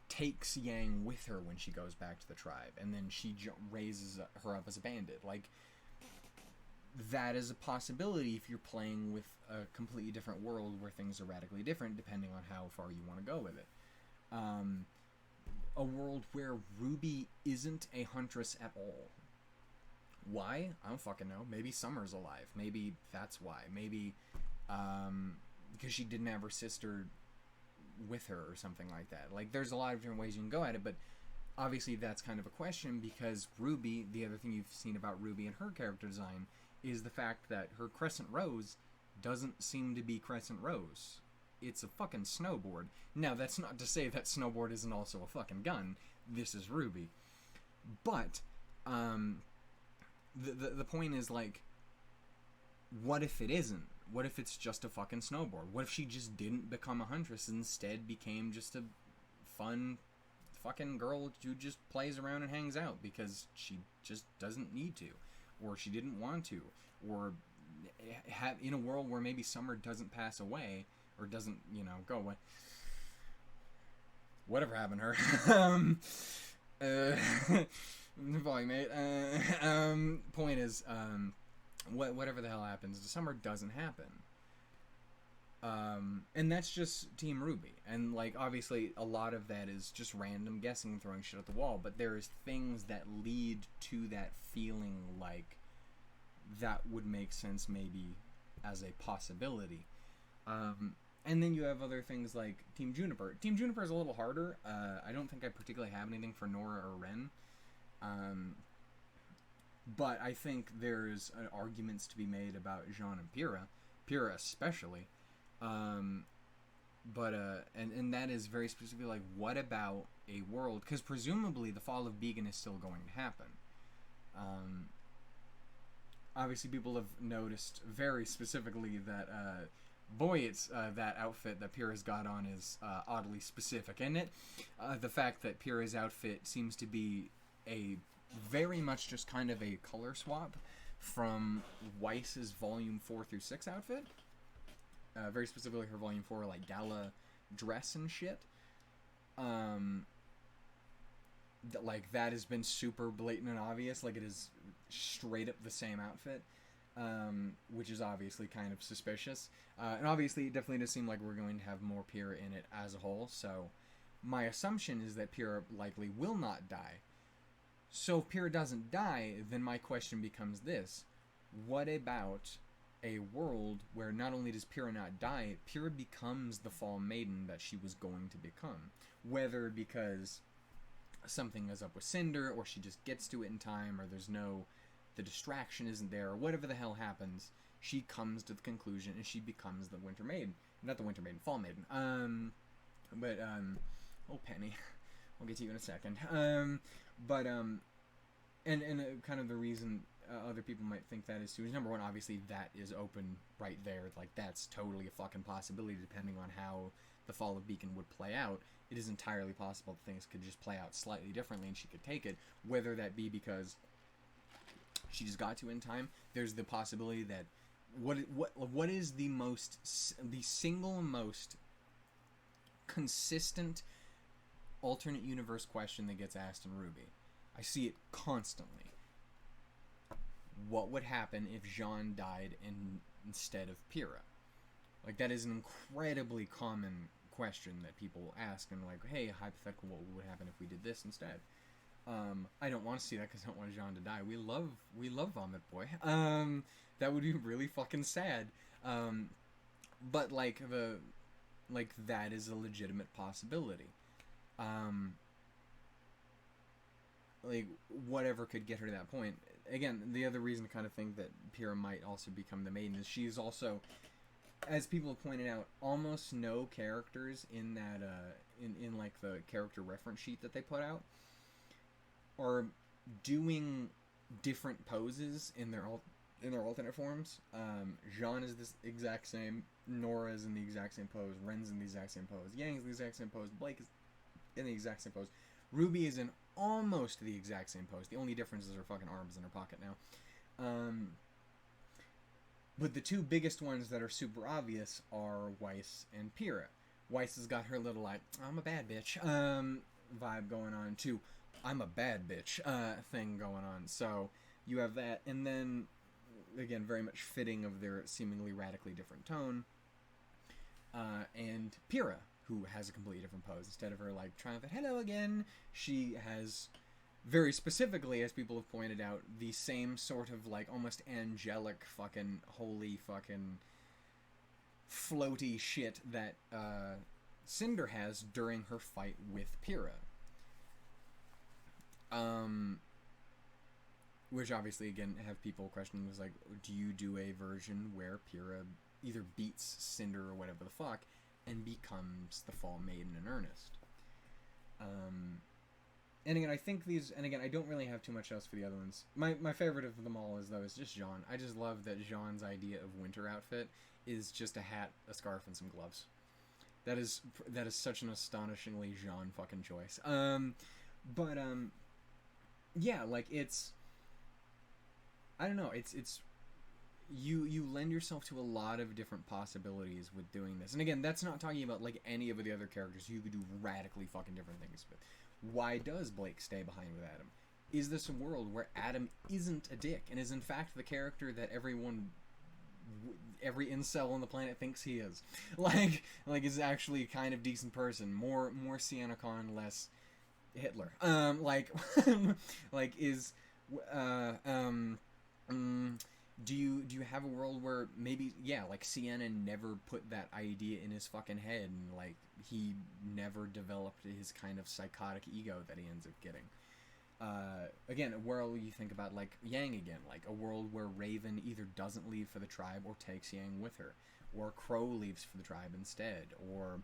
takes Yang with her when she goes back to the tribe, and then she raises her up as a bandit. Like, that is a possibility if you're playing with a completely different world where things are radically different depending on how far you want to go with it. A world where Ruby isn't a huntress at all. Why? I don't fucking know. Maybe Summer's alive. Maybe that's why. Maybe because she didn't have her sister with her or something like that. Like, there's a lot of different ways you can go at it, but obviously that's kind of a question because Ruby, the other thing you've seen about Ruby and her character design is the fact that her Crescent Rose doesn't seem to be Crescent Rose. It's a fucking snowboard. Now, that's not to say that snowboard isn't also a fucking gun. This is Ruby. But, the point is, like, what if it isn't? What if it's just a fucking snowboard? What if she just didn't become a huntress and instead became just a fun fucking girl who just plays around and hangs out because she just doesn't need to, or she didn't want to, or in a world where maybe Summer doesn't pass away, or doesn't, you know, go away. Whatever happened to her. Volume 8. Point is, whatever the hell happens, the summer doesn't happen. And that's just Team RWBY. And, like, obviously, a lot of that is just random guessing and throwing shit at the wall. But there's things that lead to that feeling like that would make sense maybe as a possibility. And then you have other things like Team Juniper. Team Juniper is a little harder. I don't think I particularly have anything for Nora or Ren. But I think there's arguments to be made about Jean and Pyrrha. Pyrrha especially. And that is very specifically like, what about a world? Because presumably the fall of Beacon is still going to happen. Obviously people have noticed very specifically that, boy, it's that outfit that Pyrrha's got on is oddly specific, isn't it? The fact that Pyrrha's outfit seems to be a very much just kind of a color swap from Weiss's Volume 4 through 6 outfit. Very specifically her Volume 4, like, gala dress and shit. Like, that has been super blatant and obvious. Like, it is straight up the same outfit. Which is obviously kind of suspicious. And obviously, it definitely does seem like we're going to have more Pyrrha in it as a whole. So, my assumption is that Pyrrha likely will not die. So, if Pyrrha doesn't die, then my question becomes this. What about a world where not only does Pyrrha not die, Pyrrha becomes the Fall Maiden that she was going to become? Whether because something is up with Cinder, or she just gets to it in time, or the distraction isn't there, or whatever the hell happens, she comes to the conclusion and she becomes the Winter Maiden. Not the Winter Maiden, Fall Maiden. Oh, Penny. I'll get to you in a second. Kind of the reason other people might think that is too is, number one, obviously that is open right there. Like, that's totally a fucking possibility depending on how the Fall of Beacon would play out. It is entirely possible that things could just play out slightly differently and she could take it, whether that be because she just got to in time. There's the possibility that what is the single most consistent alternate universe question that gets asked in RWBY? I see it constantly. What would happen if Jean died instead of Pyrrha? Like, that is an incredibly common question that people ask, and like, hey, hypothetical, what would happen if we did this instead? I don't want to see that because I don't want Jean to die. We love Vomit Boy. That would be really fucking sad. But like that is a legitimate possibility. Like, whatever could get her to that point. Again, the other reason to kind of think that Pyrrha might also become the Maiden is she's also, as people have pointed out, almost no characters in that in like the character reference sheet that they put out are doing different poses in their alternate forms. Jean is this exact same, Nora is in the exact same pose, Ren's in the exact same pose, Yang's in the exact same pose, Blake is in the exact same pose, RWBY is in almost the exact same pose. The only difference is her fucking arms in her pocket now. But the two biggest ones that are super obvious are Weiss and Pyrrha. Weiss has got her little, like, I'm a bad bitch vibe going on, too. I'm a bad bitch thing going on. So you have that. And then, again, very much fitting of their seemingly radically different tone. And Pyrrha, who has a completely different pose. Instead of her, like, triumphant hello again, she has, very specifically, as people have pointed out, the same sort of, like, almost angelic fucking holy fucking floaty shit that Cinder has during her fight with Pyrrha. Which obviously, again, have people questioning, was like, do you do a version where Pyrrha either beats Cinder or whatever the fuck and becomes the Fall Maiden in earnest? And again, I think these, and again, I don't really have too much else for the other ones. My favorite of them all is just Jean. I just love that Jean's idea of winter outfit is just a hat, a scarf, and some gloves. That is such an astonishingly Jean fucking choice. Yeah, like, it's, I don't know, it's you lend yourself to a lot of different possibilities with doing this. And again, that's not talking about like any of the other characters you could do radically fucking different things with. Why does Blake stay behind with Adam? Is this a world where Adam isn't a dick and is in fact the character that every incel on the planet thinks he is? Like is actually kind of decent person, more CyanoCon, less Hitler. Do you have a world where maybe, yeah, like Sienna never put that idea in his fucking head, and like he never developed his kind of psychotic ego that he ends up getting? Again, a world you think about like Yang again, like a world where Raven either doesn't leave for the tribe or takes Yang with her, or Crow leaves for the tribe instead, or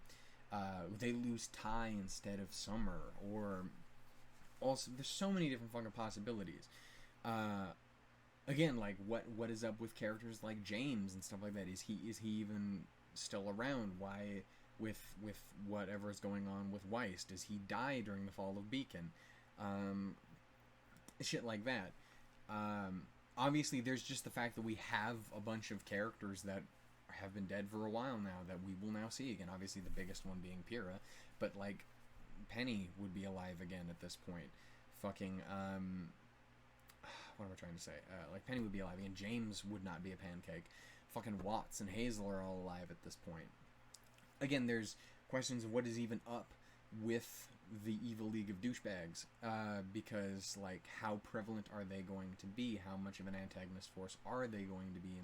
they lose Tai instead of Summer, or also there's so many different fucking possibilities. Again, like what is up with characters like James and stuff like that? Is he even still around? Why with whatever is going on with Weiss? Does he die during the fall of Beacon? Shit like that. Obviously, there's just the fact that we have a bunch of characters that have been dead for a while now that we will now see again. Obviously, the biggest one being Pyrrha, but like Penny would be alive again at this point. Fucking what am I trying to say? Like Penny would be alive again. James would not be a pancake. Fucking Watts and Hazel are all alive at this point. Again, there's questions of what is even up with the evil league of douchebags, because like how prevalent are they going to be? How much of an antagonist force are they going to be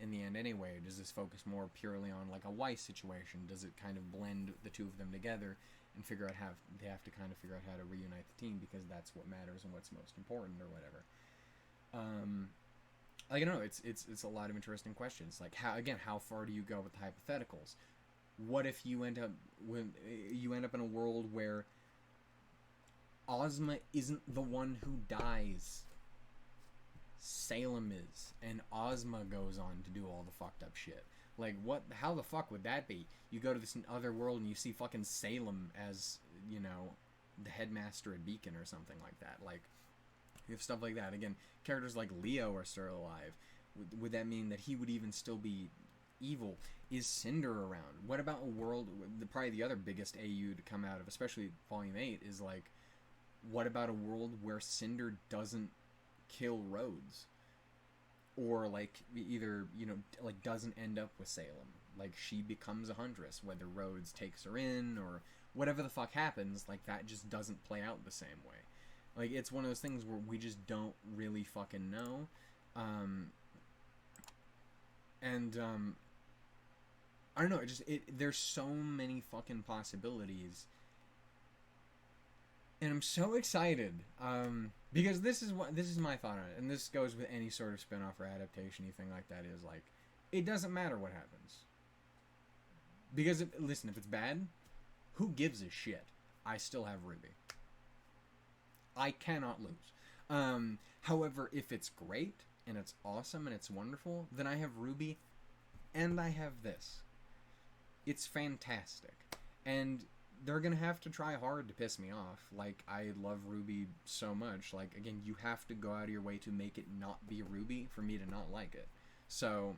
in the end anyway? Does this focus more purely on like a Weiss situation? Does it kind of blend the two of them together and figure out how they have to kind of figure out how to reunite the team, because that's what matters and what's most important or whatever? Like, I don't know, it's a lot of interesting questions. Like how far do you go with the hypotheticals? What if you end up in a world where Ozma isn't the one who dies? Salem is, and Ozma goes on to do all the fucked up shit. Like, how the fuck would that be? You go to this other world and you see fucking Salem as, you know, the headmaster at Beacon or something like that. Like, you have stuff like that. Again, characters like Leo are still alive. Would that mean that he would even still be evil? Is Cinder around? What about a world, probably the other biggest AU to come out of, especially Volume 8, is like, what about a world where Cinder doesn't kill Rhodes? Or like, either, you know, like doesn't end up with Salem. Like, she becomes a Huntress, whether Rhodes takes her in, or whatever the fuck happens, like, that just doesn't play out the same way. Like, it's one of those things where we just don't really fucking know. I don't know, there's so many fucking possibilities. And I'm so excited, because this is my thought on it, and this goes with any sort of spin-off or adaptation, anything like that, is like, it doesn't matter what happens. Because, listen, if it's bad, who gives a shit? I still have Ruby. I cannot lose. However, if it's great, and it's awesome, and it's wonderful, then I have Ruby, and I have this. It's fantastic. And they're gonna have to try hard to piss me off. Like, I love Ruby so much. Like, again, you have to go out of your way to make it not be Ruby for me to not like it. So,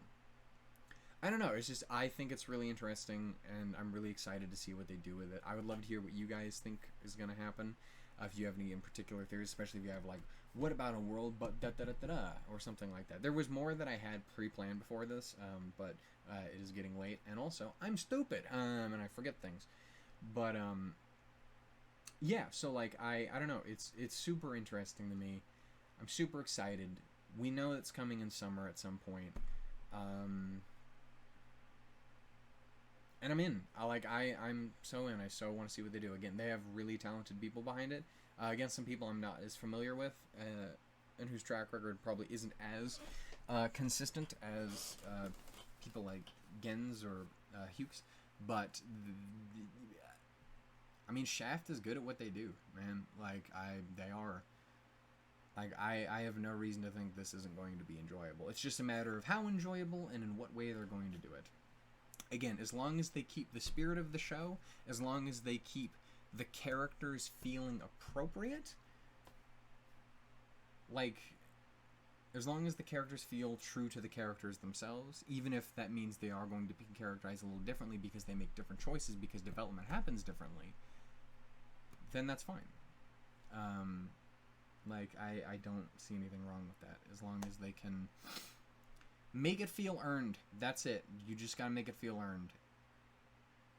I don't know. It's just, I think it's really interesting, and I'm really excited to see what they do with it. I would love to hear what you guys think is gonna happen. If you have any in particular theories, especially if you have, like, what about a world but da-da-da-da-da, or something like that. There was more that I had pre-planned before this, but it is getting late, and also, I'm stupid, and I forget things. But, yeah, so, like, I don't know, it's super interesting to me. I'm super excited. We know it's coming in summer at some point. And I'm in. I'm so in. I so want to see what they do. Again, they have really talented people behind it. Again, some people I'm not as familiar with, and whose track record probably isn't as consistent as people like Gens or Hughes. But, I mean, Shaft is good at what they do, man. Like, they are. Like, I have no reason to think this isn't going to be enjoyable. It's just a matter of how enjoyable and in what way they're going to do it. Again, as long as they keep the spirit of the show, as long as they keep the characters feeling appropriate, like, as long as the characters feel true to the characters themselves, even if that means they are going to be characterized a little differently because they make different choices because development happens differently, then that's fine. Like, I don't see anything wrong with that, as long as they can make it feel earned. That's it. You just gotta make it feel earned.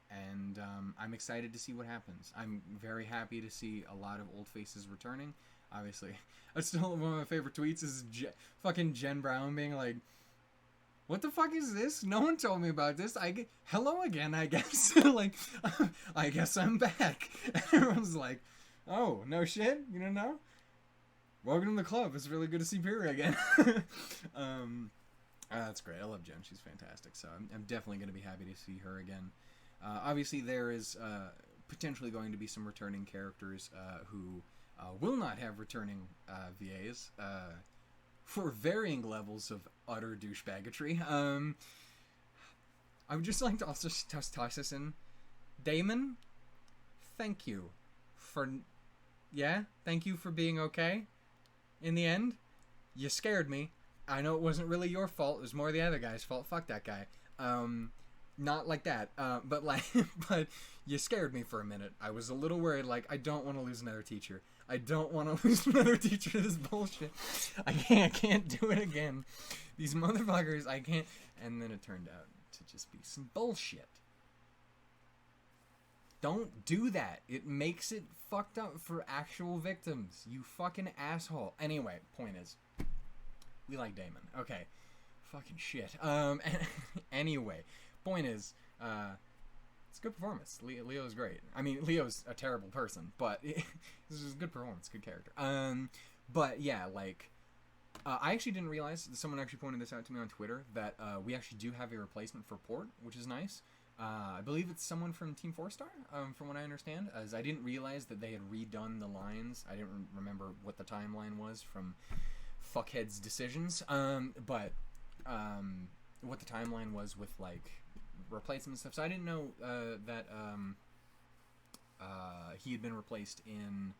And I'm excited to see what happens. I'm very happy to see a lot of old faces returning. Obviously, that's still one of my favorite tweets is fucking Jen Brown being like, "What the fuck is this? No one told me about this. Hello again, I guess." Like, I guess I'm back. Everyone's like, "Oh, no shit? You don't know? Welcome to the club. It's really good to see Piri again." That's great. I love Jen. She's fantastic. So I'm definitely going to be happy to see her again. Obviously, there is potentially going to be some returning characters who will not have returning VAs for varying levels of utter douchebaggery. I would just like to also toss this in. Damon, thank you for... Yeah? Thank you for being okay in the end. You scared me. I know it wasn't really your fault. It was more the other guy's fault. Fuck that guy. Not like that, but but you scared me for a minute. I was a little worried, like, I don't want to lose another teacher. I don't want to lose another teacher to this bullshit. I can't do it again. These motherfuckers, I can't. And then it turned out to just be some bullshit. Don't do that. It makes it fucked up for actual victims. You fucking asshole. Anyway, point is, we like Damon. Okay. Fucking shit. Anyway. Point is, it's a good performance. Leo's great. I mean, Leo's a terrible person, but this is a good performance, good character. But yeah, like, I actually didn't realize, someone actually pointed this out to me on Twitter, that we actually do have a replacement for Port, which is nice. I believe it's someone from Team 4-Star, from what I understand, as I didn't realize that they had redone the lines. I didn't remember what the timeline was from Fuckhead's decisions, but what the timeline was with, like, replacement and stuff. So I didn't know that he had been replaced in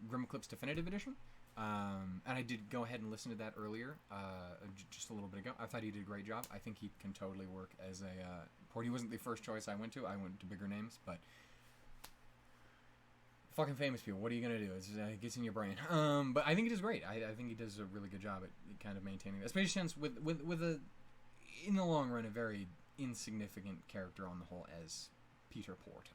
Grim Eclipse Definitive Edition. And I did go ahead and listen to that earlier, just a little bit ago. I thought he did a great job. I think he can totally work as a Port. He wasn't the first choice I went to. I went to bigger names, but fucking famous people. What are you gonna do? It gets in your brain. But I think he does great. I think he does a really good job at kind of maintaining that, especially since with a, in the long run, a very insignificant character on the whole as Peter Port.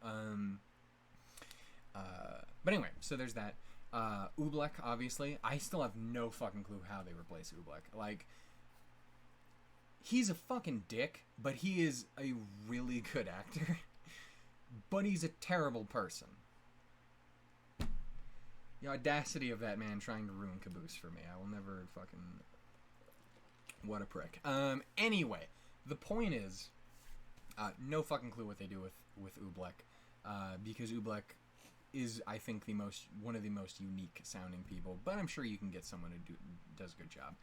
But anyway, so there's that. Oobleck, obviously. I still have no fucking clue how they replace Oobleck. Like, he's a fucking dick, but he is a really good actor. But he's a terrible person. The audacity of that man trying to ruin Caboose for me. I will never fucking... What a prick. Anyway, the point is, no fucking clue what they do with Oobleck, because Oobleck is, I think, one of the most unique sounding people, but I'm sure you can get someone who does a good job.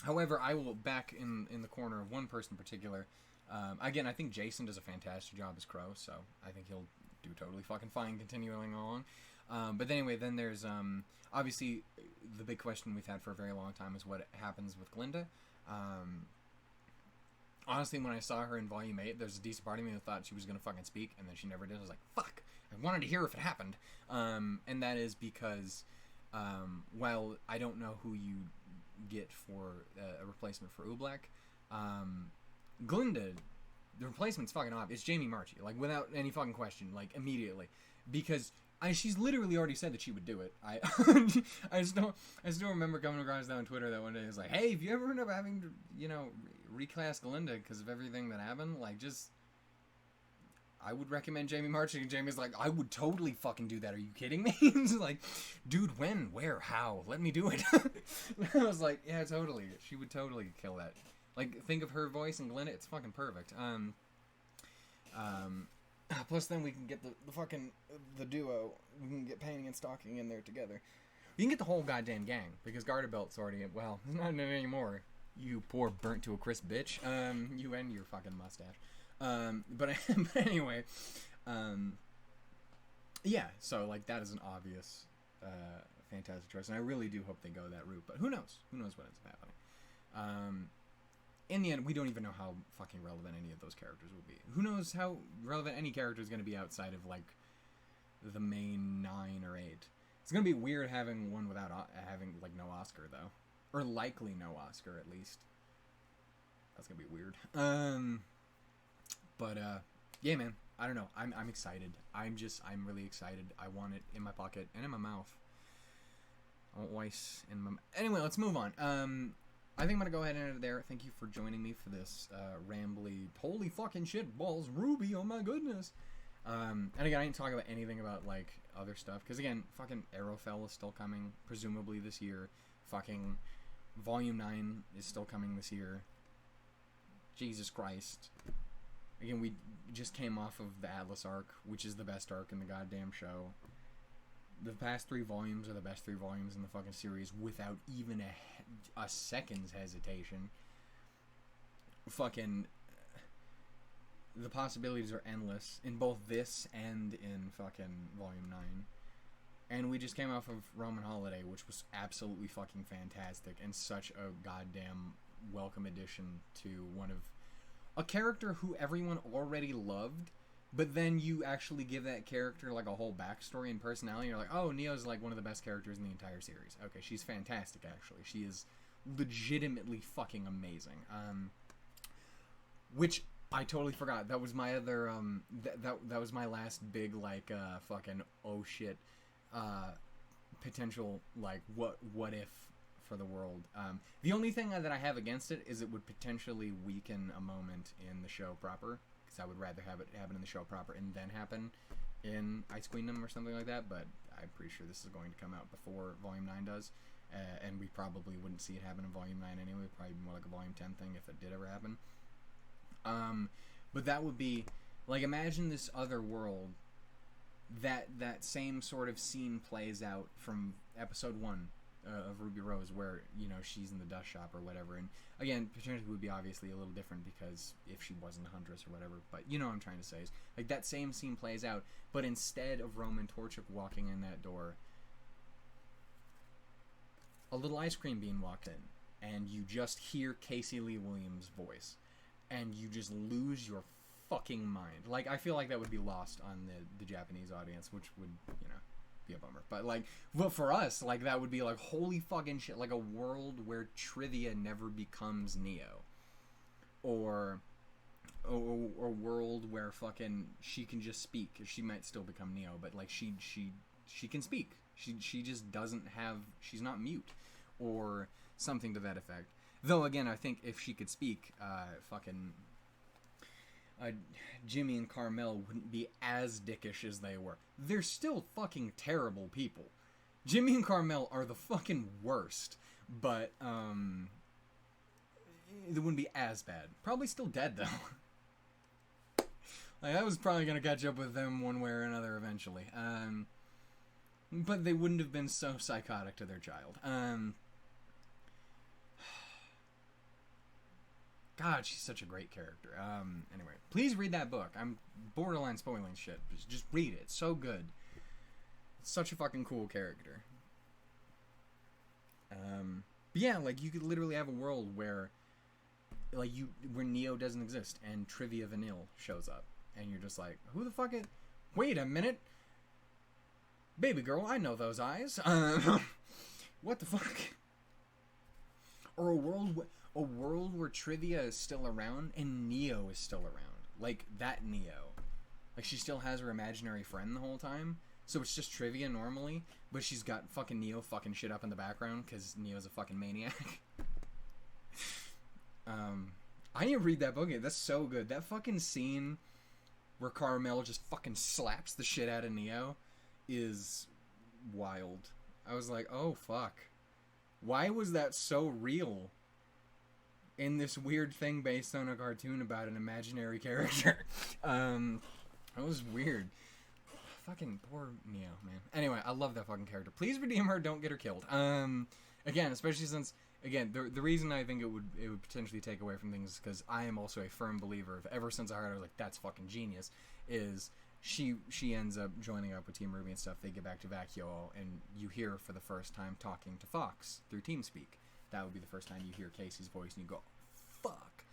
However, I will back in the corner of one person in particular. Again, I think Jason does a fantastic job as Crow, so I think he'll do totally fucking fine continuing along. But anyway, then there's obviously the big question we've had for a very long time is what happens with Glinda. Honestly, when I saw her in Volume 8, there's a decent part of me that thought she was going to fucking speak, and then she never did. I was like, fuck, I wanted to hear if it happened. And that is because, while I don't know who you get for a replacement for Oobleck, Glinda, the replacement's fucking obvious. It's Jamie Marchi, like, without any fucking question, like, immediately. Because she's literally already said that she would do it. I still remember coming across that on Twitter that one day. It was like, hey, if you ever end up having to, reclass Glinda because of everything that happened, like, just, I would recommend Jamie Marchi. And Jamie's like, I would totally fucking do that. Are you kidding me? It's like, dude, when, where, how? Let me do it. I was like, yeah, totally. She would totally kill that. Like, think of her voice in Glinda. It's fucking perfect. Plus, then we can get the duo. We can get Painting and Stalking in there together. We can get the whole goddamn gang, because Garterbelt's already, well, not in it anymore. You poor burnt to a crisp bitch. You and your fucking mustache. But anyway, yeah, so, like, that is an obvious fantastic choice, and I really do hope they go that route. But who knows? Who knows what ends up happening? In the end, we don't even know how fucking relevant any of those characters will be. Who knows how relevant any character is going to be outside of, like, the main 9 or 8. It's going to be weird having one without having, like, no Oscar, though. Or likely no Oscar, at least. That's going to be weird. Yeah, man. I don't know. I'm excited. I'm really excited. I want it in my pocket and in my mouth. I want Weiss in my... Anyway, let's move on. I think I'm going to go ahead and end it there. Thank you for joining me for this rambly, holy fucking shit balls, Ruby, oh my goodness. And again, I didn't talk about anything about, like, other stuff. Because, again, fucking Arrowfell is still coming, presumably this year. Fucking Volume 9 is still coming this year. Jesus Christ. Again, we just came off of the Atlas arc, which is the best arc in the goddamn show. The past 3 volumes are the best 3 volumes in the fucking series without even a second's hesitation. Fucking... The possibilities are endless in both this and in fucking Volume 9. And we just came off of Roman Holiday, which was absolutely fucking fantastic and such a goddamn welcome addition to one of... a character who everyone already loved, but then you actually give that character, like, a whole backstory and personality. You're like, oh, Neo's, like, one of the best characters in the entire series. Okay, she's fantastic, actually. She is legitimately fucking amazing. Which... I totally forgot. That was my other, that was my last big, like, fucking, oh shit, potential, like, what if for the world. The only thing that I have against it is it would potentially weaken a moment in the show proper, because I would rather have it happen in the show proper and then happen in Ice Queendom or something like that, but I'm pretty sure this is going to come out before Volume 9 does, and we probably wouldn't see it happen in Volume 9 anyway. Probably more like a Volume 10 thing if it did ever happen. But that would be, like, imagine this other world, that same sort of scene plays out from episode 1 of Ruby Rose, where, you know, she's in the dust shop or whatever, and again, potentially would be obviously a little different because if she wasn't a huntress or whatever, but you know what I'm trying to say is, like, that same scene plays out, but instead of Roman Torchuk walking in that door, a little ice cream bean walked in, and you just hear Casey Lee Williams' voice. And you just lose your fucking mind. Like, I feel like that would be lost on the Japanese audience, which would, you know, be a bummer. But, like, but for us, like, that would be like, holy fucking shit. Like, a world where trivia never becomes Neo. Or a world where fucking she can just speak. She might still become Neo, but, like, she can speak. She just doesn't have... She's not mute. Or something to that effect. Though, again, I think if she could speak, Jimmy and Carmel wouldn't be as dickish as they were. They're still fucking terrible people. Jimmy and Carmel are the fucking worst, but, they wouldn't be as bad. Probably still dead, though. Like, I was probably gonna catch up with them one way or another eventually. But they wouldn't have been so psychotic to their child. God, she's such a great character. Anyway, please read that book. I'm borderline spoiling shit. Just read it. It's so good. It's such a fucking cool character. But yeah, like, you could literally have a world where, like, where Neo doesn't exist and Trivia Vanille shows up. And you're just like, who the fuck is... Wait a minute! Baby girl, I know those eyes. What the fuck? Or a world where Trivia is still around and Neo is still around. Like, that Neo. Like, she still has her imaginary friend the whole time. So it's just Trivia normally, but she's got fucking Neo fucking shit up in the background because Neo's a fucking maniac. I need to read that book again. That's so good. That fucking scene where Carmel just fucking slaps the shit out of Neo is wild. I was like, oh fuck. Why was that so real in this weird thing based on a cartoon about an imaginary character? That was weird. Fucking poor Neo, man. Anyway, I love that fucking character. Please redeem her, don't get her killed. Again, especially since, again, the reason I think it would potentially take away from things is because I am also a firm believer of, ever since I heard it, I was like, that's fucking genius, is she ends up joining up with Team RWBY and stuff. They get back to Vacuo, and you hear her for the first time talking to Fox through TeamSpeak. That would be the first time you hear Casey's voice, and you go, fuck.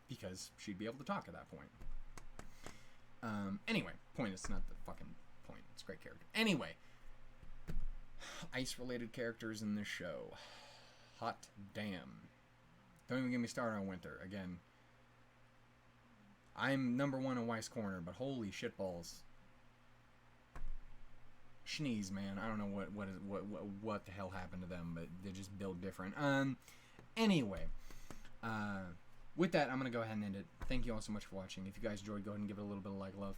Because she'd be able to talk at that point. Anyway, point is not the fucking point. It's a great character. Anyway, ice-related characters in this show. Hot damn. Don't even get me started on Winter. Again, I'm number one in Weiss Corner, but holy shitballs. Schneeze, man. I don't know what the hell happened to them, but they just build different. Anyway, with that, I'm going to go ahead and end it. Thank you all so much for watching. If you guys enjoyed, go ahead and give it a little bit of like love.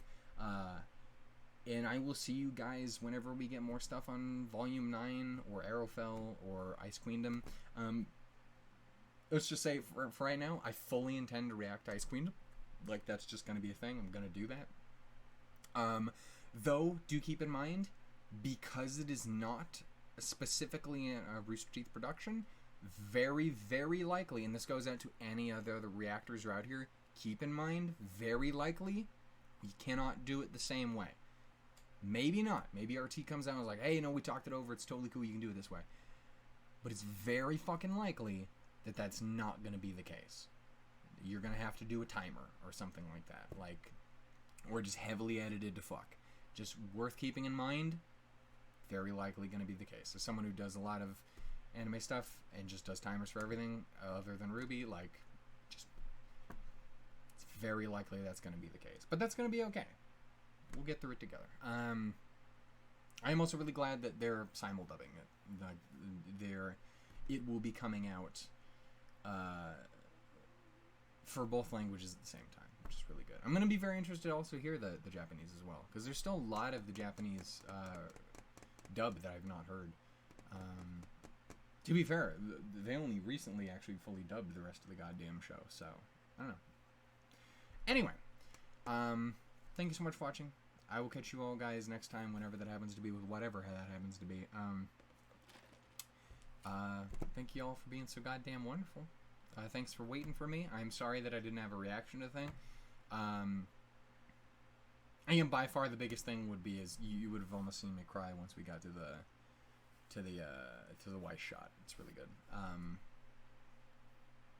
And I will see you guys whenever we get more stuff on Volume 9 or Arrowfell or Ice Queendom. Let's just say for right now, I fully intend to react to Ice Queendom. Like, that's just going to be a thing. I'm going to do that. Though, do keep in mind, because it is not specifically a Rooster Teeth production, very, very likely, and this goes out to any other reactors who are out here, keep in mind, very likely, we cannot do it the same way. Maybe not. Maybe RT comes out and is like, hey, we talked it over, it's totally cool, you can do it this way. But it's very fucking likely that that's not going to be the case. You're going to have to do a timer or something like that. Like, or just heavily edited to fuck. Just worth keeping in mind, very likely going to be the case. As someone who does a lot of anime stuff and just does timers for everything other than RWBY, like, just, it's very likely that's going to be the case. But that's going to be okay. We'll get through it together. I am also really glad that they're simul-dubbing it. It will be coming out for both languages at the same time, which is really good. I'm going to be very interested to also hear the Japanese as well, because there's still a lot of the Japanese dub that I've not heard. To be fair, they only recently actually fully dubbed the rest of the goddamn show, so I don't know. Anyway, thank you so much for watching. I will catch you all guys next time, whenever that happens to be, with whatever that happens to be. Thank you all for being so goddamn wonderful. Thanks for waiting for me. I'm sorry that I didn't have a reaction to the thing. Again, by far the biggest thing would be is you would have almost seen me cry once we got to the Weiss shot. It's really good.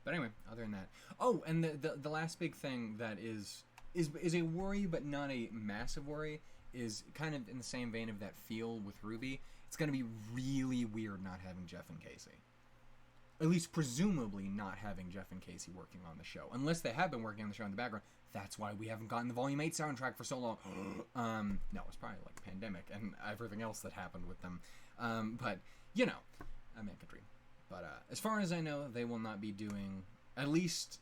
But anyway, other than that, oh, and the last big thing that is a worry, but not a massive worry, is kind of in the same vein of that feel with RWBY. It's going to be really weird not having Jeff and Casey. At least presumably not having Jeff and Casey working on the show. Unless they have been working on the show in the background. That's why we haven't gotten the Volume 8 soundtrack for so long. No, it's probably like pandemic and everything else that happened with them. But, you know, I make a dream. But as far as I know, they will not be doing, at least,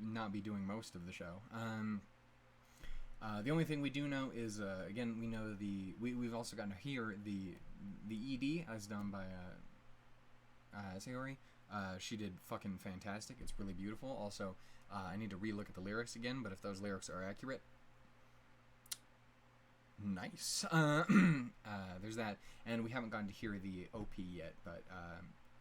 not be doing most of the show. The only thing we do know is, again, we know we've also gotten to hear the ED as done by Sayori. She did fucking fantastic. It's really beautiful. Also, I need to relook at the lyrics again, but if those lyrics are accurate, nice. There's that. And we haven't gotten to hear the OP yet, but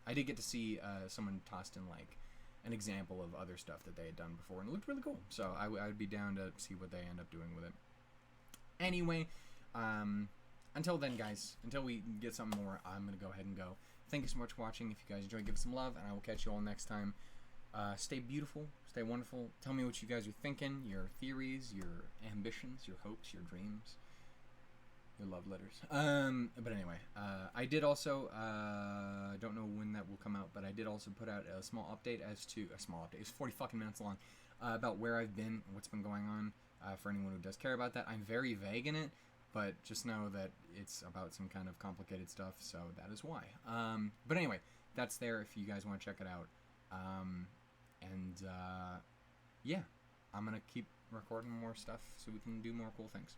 I did get to see someone tossed in, like, an example of other stuff that they had done before, and it looked really cool. So I would be down to see what they end up doing with it. Anyway, until then, guys, until we get something more, I'm going to go ahead and go. Thank you so much for watching. If you guys enjoyed, give it some love, and I will catch you all next time. Stay beautiful, stay wonderful. Tell me what you guys are thinking, your theories, your ambitions, your hopes, your dreams, your love letters. But anyway, I did also, don't know when that will come out, but I did also put out a small update it's 40 fucking minutes long, about where I've been and what's been going on, for anyone who does care about that. I'm very vague in it, but just know that it's about some kind of complicated stuff, so that is why. But anyway, that's there if you guys want to check it out. Yeah, I'm gonna keep recording more stuff so we can do more cool things.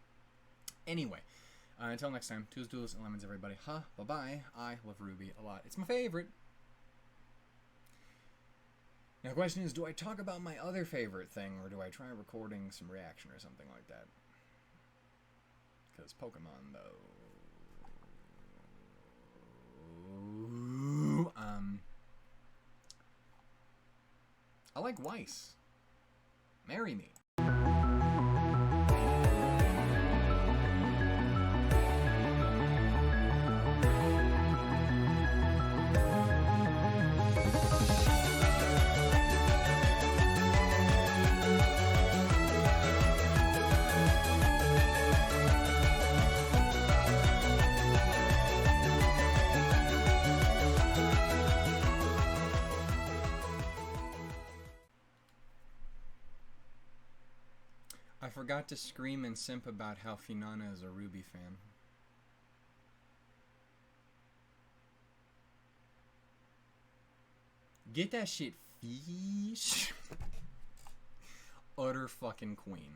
Anyway, until next time, twos, duels, and lemons, everybody. Bye-bye. I love RWBY a lot. It's my favorite. Now the question is, do I talk about my other favorite thing, or do I try recording some reaction or something like that? Because Pokemon, though... I like Weiss. Marry me. I forgot to scream and simp about how Finana is a RWBY fan. Get that shit, fish. Utter fucking queen.